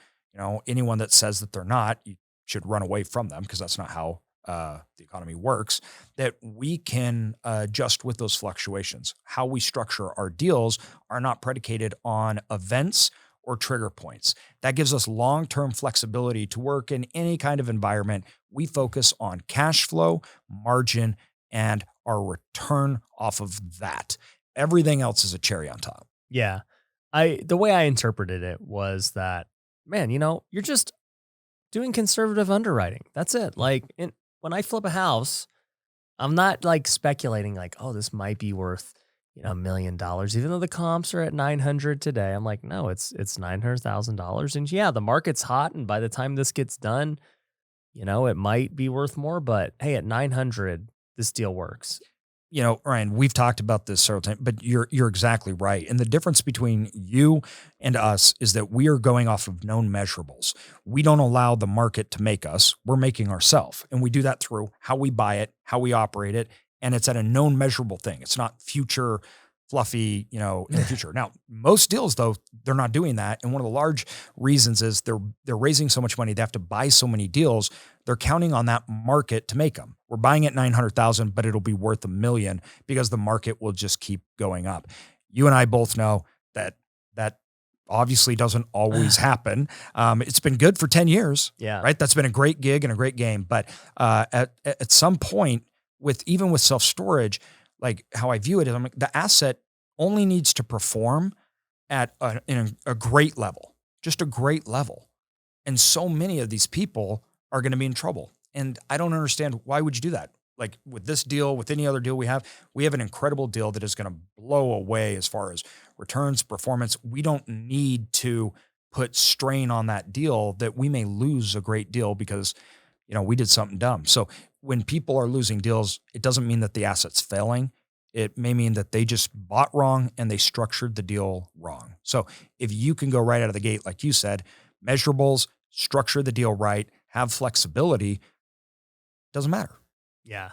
Speaker 5: anyone that says that they're not, you should run away from them because that's not how the economy works, that we can adjust with those fluctuations. How we structure our deals are not predicated on events or trigger points. That gives us long-term flexibility to work in any kind of environment. We focus on cash flow, margin, and our return off of that. Everything else is a cherry on top.
Speaker 1: Yeah. The way I interpreted it was that, man, you're just doing conservative underwriting. That's it. Like when I flip a house, I'm not like speculating like, oh, this might be worth, $1 million, even though the comps are at 900 today. I'm like, no, it's $900,000. And yeah, the market's hot. And by the time this gets done, it might be worth more, but hey, at 900, this deal works.
Speaker 5: Ryan, we've talked about this several times, but you're exactly right. And the difference between you and us is that we are going off of known measurables. We don't allow the market to make us. We're making ourselves. And we do that through how we buy it, how we operate it. And it's at a known measurable thing. It's not future fluffy, in the future. Now, most deals though, they're not doing that. And one of the large reasons is they're raising so much money. They have to buy so many deals. They're counting on that market to make them. We're buying at 900,000, but it'll be worth $1 million because the market will just keep going up. You and I both know that obviously doesn't always happen. It's been good for 10 years, right? That's been a great gig and a great game. But at some point even with self-storage, like how I view it is the asset only needs to perform at a great level, just a great level. And so many of these people are going to be in trouble. And I don't understand, why would you do that? Like with this deal, with any other deal we have an incredible deal that is going to blow away as far as returns, performance. We don't need to put strain on that deal that we may lose a great deal because, we did something dumb. So when people are losing deals, it doesn't mean that the asset's failing. It may mean that they just bought wrong and they structured the deal wrong. So if you can go right out of the gate, like you said, measurables, structure the deal right, have flexibility, doesn't matter.
Speaker 1: Yeah.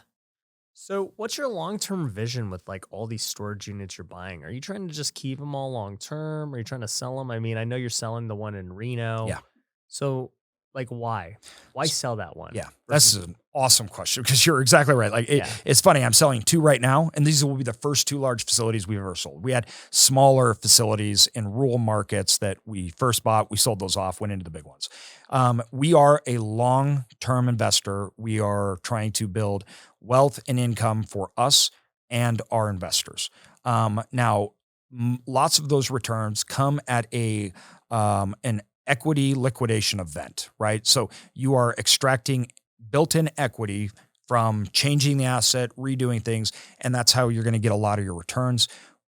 Speaker 1: So what's your long-term vision with like all these storage units you're buying? Are you trying to just keep them all long-term? Are you trying to sell them? I mean, I know you're selling the one in Reno.
Speaker 5: Yeah.
Speaker 1: So like why? Why sell that one?
Speaker 5: Yeah, that's an awesome question because you're exactly right. Like it's funny. I'm selling 2 right now, and these will be the first 2 large facilities we've ever sold. We had smaller facilities in rural markets that we first bought. We sold those off, went into the big ones. We are a long-term investor. We are trying to build wealth and income for us and our investors. Now, lots of those returns come at an equity liquidation event, right? So you are extracting built-in equity from changing the asset, redoing things, and that's how you're going to get a lot of your returns.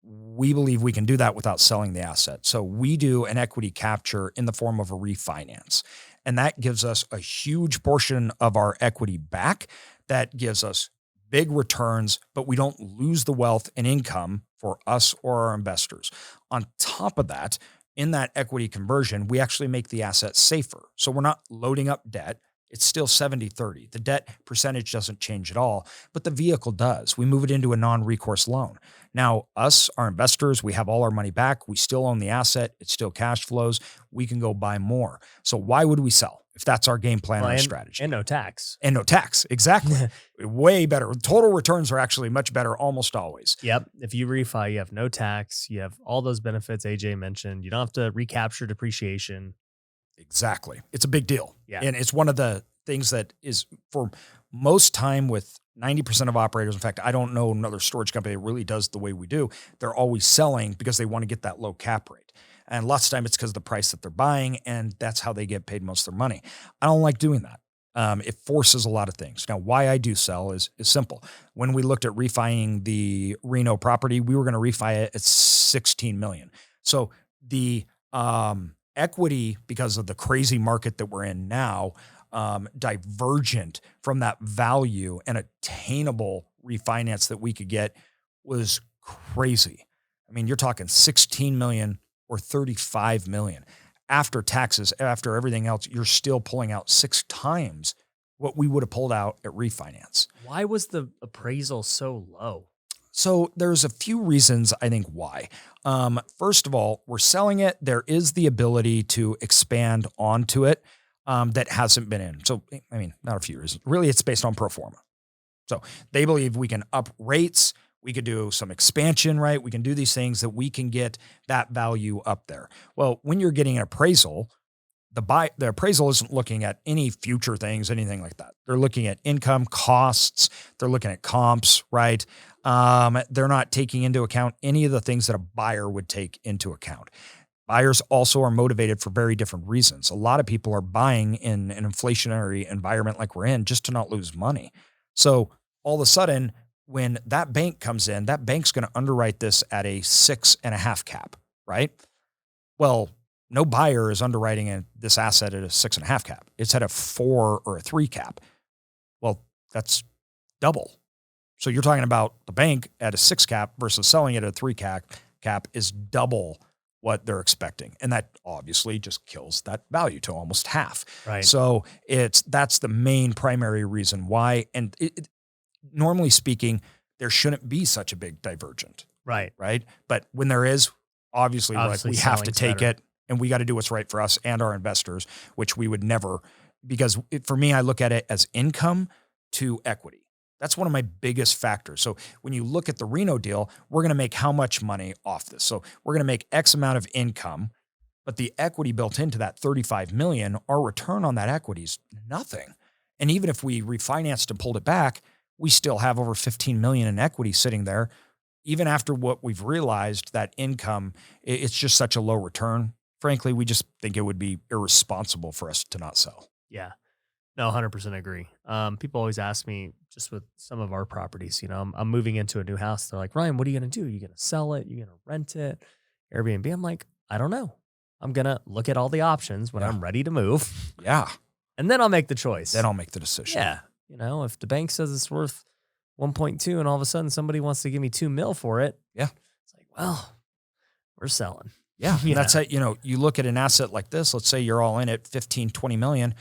Speaker 5: We believe we can do that without selling the asset. So we do an equity capture in the form of a refinance, and that gives us a huge portion of our equity back. That gives us big returns, but we don't lose the wealth and income for us or our investors. On top of that, in that equity conversion, we actually make the asset safer. So we're not loading up debt. It's still 70-30. The debt percentage doesn't change at all, but the vehicle does. We move it into a non-recourse loan. Now, us, our investors, we have all our money back. We still own the asset. It still cash flows. We can go buy more. So why would we sell if that's our game plan or strategy?
Speaker 1: And no tax.
Speaker 5: And no tax. Exactly. Way better. Total returns are actually much better almost always.
Speaker 1: Yep. If you refi, you have no tax. You have all those benefits AJ mentioned. You don't have to recapture depreciation.
Speaker 5: Exactly. It's a big deal.
Speaker 1: Yeah.
Speaker 5: And it's one of the things that is for most time with 90% of operators. In fact, I don't know another storage company that really does the way we do. They're always selling because they want to get that low cap rate. And lots of time it's because of the price that they're buying, and that's how they get paid most of their money. I don't like doing that. It forces a lot of things. Now, why I do sell is simple. When we looked at refining the Reno property, we were going to refi it at $16 million. So the equity, because of the crazy market that we're in now, divergent from that value and attainable refinance that we could get was crazy. I mean, you're talking 16 million or 35 million. After taxes, after everything else, you're still pulling out 6 times what we would have pulled out at refinance.
Speaker 1: Why was the appraisal so low?
Speaker 5: So there's a few reasons I think why. First of all, we're selling it. There is the ability to expand onto it that hasn't been in. So, I mean, not a few reasons. Really, it's based on pro forma. So they believe we can up rates, We could do some expansion, right? We can do these things that we can get that value up there. Well, when you're getting an appraisal, the appraisal isn't looking at any future things, anything like that. They're looking at income, costs. They're looking at comps, right? They're not taking into account any of the things that a buyer would take into account. Buyers also are motivated for very different reasons. A lot of people are buying in an inflationary environment like we're in just to not lose money. So all of a sudden, when that bank comes in, that bank's going to underwrite this at a 6.5 cap, right? Well, no buyer is underwriting this asset at a 6.5 cap. It's at a 4 or a 3 cap. Well, that's double. So you're talking about the bank at a 6 cap versus selling it at a 3 cap is double what they're expecting. And that obviously just kills that value to almost half.
Speaker 1: Right.
Speaker 5: So that's the main primary reason why. And normally speaking, there shouldn't be such a big divergent.
Speaker 1: Right.
Speaker 5: Right. But when there is, obviously we're like, we have to take it and we got to do what's right for us and our investors, which we would never, because for me, I look at it as income to equity. That's one of my biggest factors. So when you look at the Reno deal, we're going to make how much money off this? So we're going to make X amount of income, but the equity built into that 35 million, our return on that equity is nothing. And even if we refinanced and pulled it back, we still have over 15 million in equity sitting there. Even after what we've realized, that income, it's just such a low return. Frankly, we just think it would be irresponsible for us to not sell.
Speaker 1: Yeah. No, 100% agree. People always ask me, just with some of our properties, I'm moving into a new house. They're like, Ryan, what are you going to do? Are you going to sell it? You're going to rent it? Airbnb? I'm like, I don't know. I'm going to look at all the options when I'm ready to move.
Speaker 5: Yeah.
Speaker 1: And then I'll make the choice.
Speaker 5: Then I'll make the decision.
Speaker 1: Yeah. If the bank says it's worth 1.2 and all of a sudden somebody wants to give me $2 million for it.
Speaker 5: Yeah.
Speaker 1: It's like, well, we're selling.
Speaker 5: Yeah. And that's it. You look at an asset like this, let's say you're all in at 15, 20 million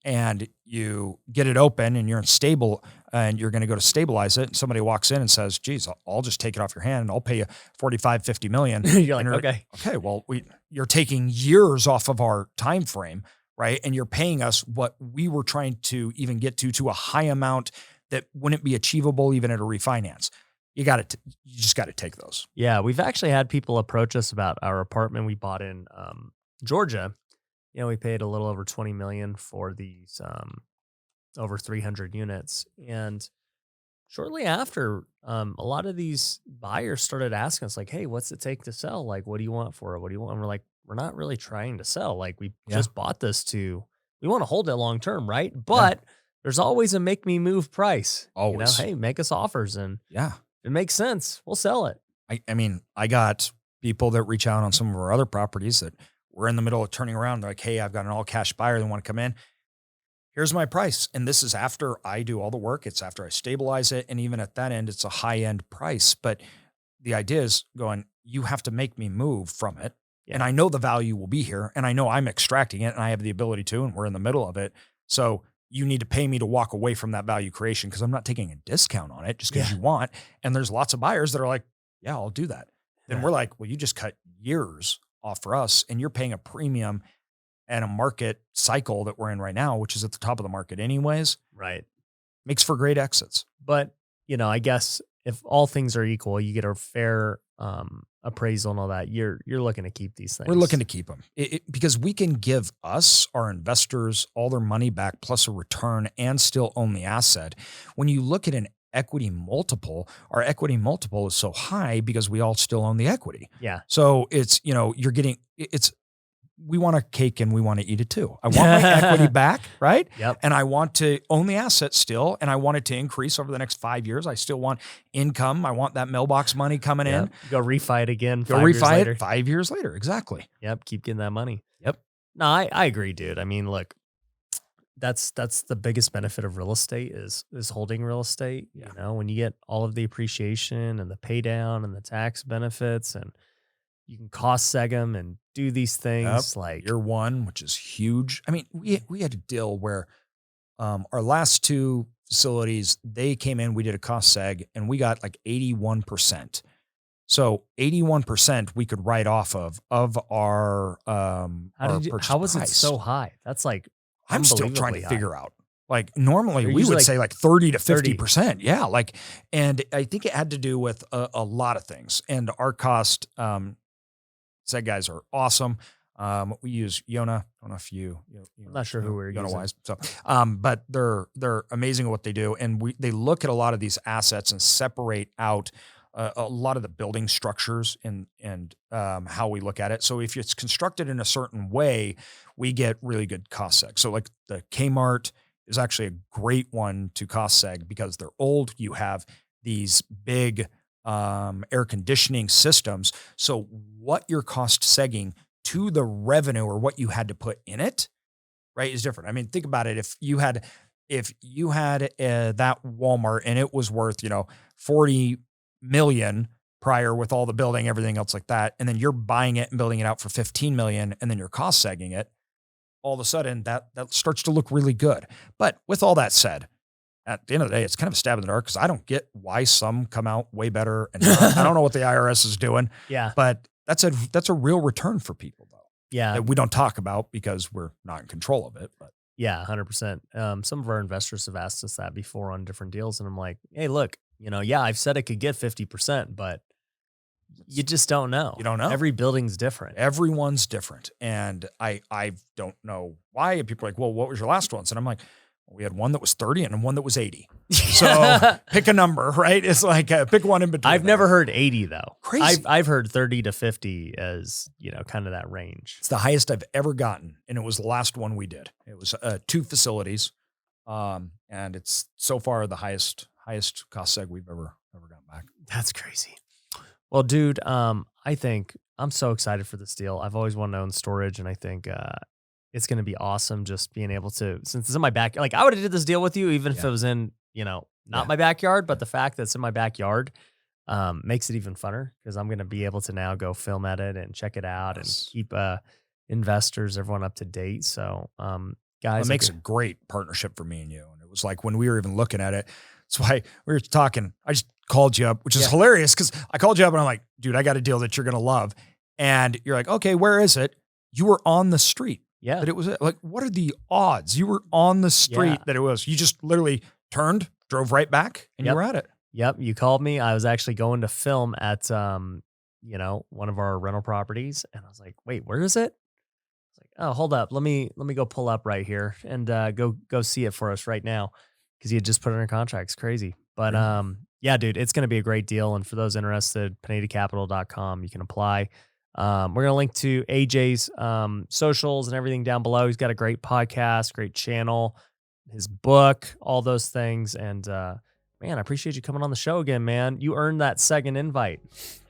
Speaker 5: and you get it open and you're unstable and you're going to go to stabilize it. And somebody walks in and says, geez, I'll just take it off your hand and I'll pay you 45, 50 million.
Speaker 1: You're like, okay.
Speaker 5: Okay. Well, you're taking years off of our time frame, right? And you're paying us what we were trying to even get to a high amount that wouldn't be achievable even at a refinance. You just got to take those.
Speaker 1: Yeah. We've actually had people approach us about our apartment we bought in Georgia. We paid a little over 20 million for these over 300 units. And shortly after, a lot of these buyers started asking us like, hey, what's it take to sell? Like, what do you want for it? What do you want? And we're like, we're not really trying to sell. Like, we just bought this we want to hold it long term, right? But there's always a make me move price.
Speaker 5: Always.
Speaker 1: Hey, make us offers. And
Speaker 5: if
Speaker 1: it makes sense, we'll sell it.
Speaker 5: I mean, I got people that reach out on some of our other properties that we're in the middle of turning around. They're like, hey, I've got an all cash buyer that want to come in. Here's my price. And this is after I do all the work. It's after I stabilize it. And even at that end, it's a high end price. But the idea is going, you have to make me move from it. Yeah. And I know the value will be here and I know I'm extracting it and I have the ability to, and we're in the middle of it. So you need to pay me to walk away from that value creation because I'm not taking a discount on it just because you want. And there's lots of buyers that are like, yeah, I'll do that. Then we're like, well, you just cut years off for us and you're paying a premium and a market cycle that we're in right now, which is at the top of the market anyways.
Speaker 1: Right.
Speaker 5: Makes for great exits.
Speaker 1: But, I guess if all things are equal, you get a fair appraisal and all that, you're looking to keep these things.
Speaker 5: We're looking to keep them because we can give our investors all their money back plus a return and still own the asset. When you look at an equity multiple, our equity multiple is so high because we all still own the equity.
Speaker 1: Yeah.
Speaker 5: So it's, you're getting, we want a cake and we want to eat it too. I want my equity back, right?
Speaker 1: Yep.
Speaker 5: And I want to own the asset still, and I want it to increase over the next 5 years. I still want income. I want that mailbox money coming in.
Speaker 1: Go refi it again.
Speaker 5: Go refi it 5 years later. Exactly.
Speaker 1: Yep. Keep getting that money.
Speaker 5: Yep.
Speaker 1: No, I agree, dude. I mean, look, that's the biggest benefit of real estate is holding real estate.
Speaker 5: Yeah.
Speaker 1: When you get all of the appreciation and the pay down and the tax benefits, and you can cost seg them and do these things like
Speaker 5: year one, which is huge. I mean, we had a deal where our last two facilities, they came in, we did a cost seg and we got like 81%. So 81% we could write off of our
Speaker 1: how was
Speaker 5: price.
Speaker 1: it so high? That's like
Speaker 5: I'm still trying to
Speaker 1: unbelievably
Speaker 5: figure out. Like normally
Speaker 1: They're
Speaker 5: we
Speaker 1: usually
Speaker 5: would
Speaker 1: like
Speaker 5: say like 30 to 50%. Yeah. Like, and I think it had to do with a lot of things. And our cost, seg guys are awesome. We use Yona. I don't know if you
Speaker 1: I'm not sure who we're
Speaker 5: Yona
Speaker 1: using.
Speaker 5: wise. So, but they're amazing at what they do. And they look at a lot of these assets and separate out a lot of the building structures and how we look at it. So if it's constructed in a certain way, we get really good cost seg. So like the Kmart is actually a great one to cost seg because they're old. You have these big air conditioning systems. So what you're cost segging to the revenue or what you had to put in it, right, is different. I mean, think about it. If you had that Walmart and it was worth, 40 million prior with all the building, everything else like that, and then you're buying it and building it out for 15 million and then you're cost segging it, all of a sudden that starts to look really good. But with all that said, at the end of the day, it's kind of a stab in the dark because I don't get why some come out way better. And I don't know what the IRS is doing.
Speaker 1: Yeah.
Speaker 5: But that's a real return for people, though.
Speaker 1: Yeah.
Speaker 5: That we don't talk about because we're not in control of it. But
Speaker 1: Yeah, 100%. Some of our investors have asked us that before on different deals. And I'm like, hey, look, I've said it could get 50%, but you just don't know.
Speaker 5: You don't know.
Speaker 1: Every building's different.
Speaker 5: Everyone's different. And I don't know why. And people are like, well, what was your last ones? And I'm like, we had one that was 30 and one that was 80. So pick a number, right? It's like pick one in between.
Speaker 1: I've never heard 80 though.
Speaker 5: Crazy.
Speaker 1: I've heard 30 to 50 as, kind of that range.
Speaker 5: It's the highest I've ever gotten. And it was the last one we did. It was 2 facilities. And it's so far the highest cost seg we've ever gotten back.
Speaker 1: That's crazy. Well, dude, I think I'm so excited for this deal. I've always wanted to own storage, and I think it's going to be awesome just being able to, since it's in my back, like I would have did this deal with you even if it was in, not my backyard, but the fact that it's in my backyard makes it even funner because I'm going to be able to now go film at it and check it out and keep investors, everyone up to date. So, guys,
Speaker 5: it makes a great partnership for me and you. And it was like when we were even looking at it, that's why we were talking. I just called you up, which is hilarious because I called you up and I'm like, dude, I got a deal that you're going to love. And you're like, okay, where is it? You were on the street.
Speaker 1: Yeah.
Speaker 5: But it was like, what are the odds? You were on the street that it was. You just literally turned, drove right back, and you were at it.
Speaker 1: Yep. You called me. I was actually going to film at, one of our rental properties. And I was like, wait, where is it? I was like, oh, hold up. Let me go pull up right here and go see it for us right now. Because you had just put it under contract. It's crazy. But yeah, dude, it's going to be a great deal. And for those interested, PinedaCapital.com, you can apply. We're going to link to AJ's socials and everything down below. He's got a great podcast, great channel, his book, all those things. And man, I appreciate you coming on the show again, man. You earned that second invite.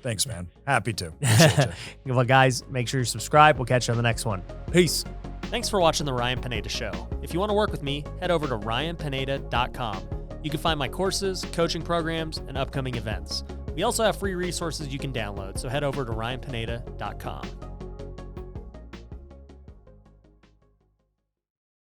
Speaker 5: Thanks, man. Happy to. Appreciate you.
Speaker 1: Well, guys, make sure you subscribe. We'll catch you on the next one. Peace. Thanks for watching The Ryan Pineda Show. If you want to work with me, head over to ryanpineda.com. You can find my courses, coaching programs, and upcoming events. We also have free resources you can download, so head over to ryanpineda.com.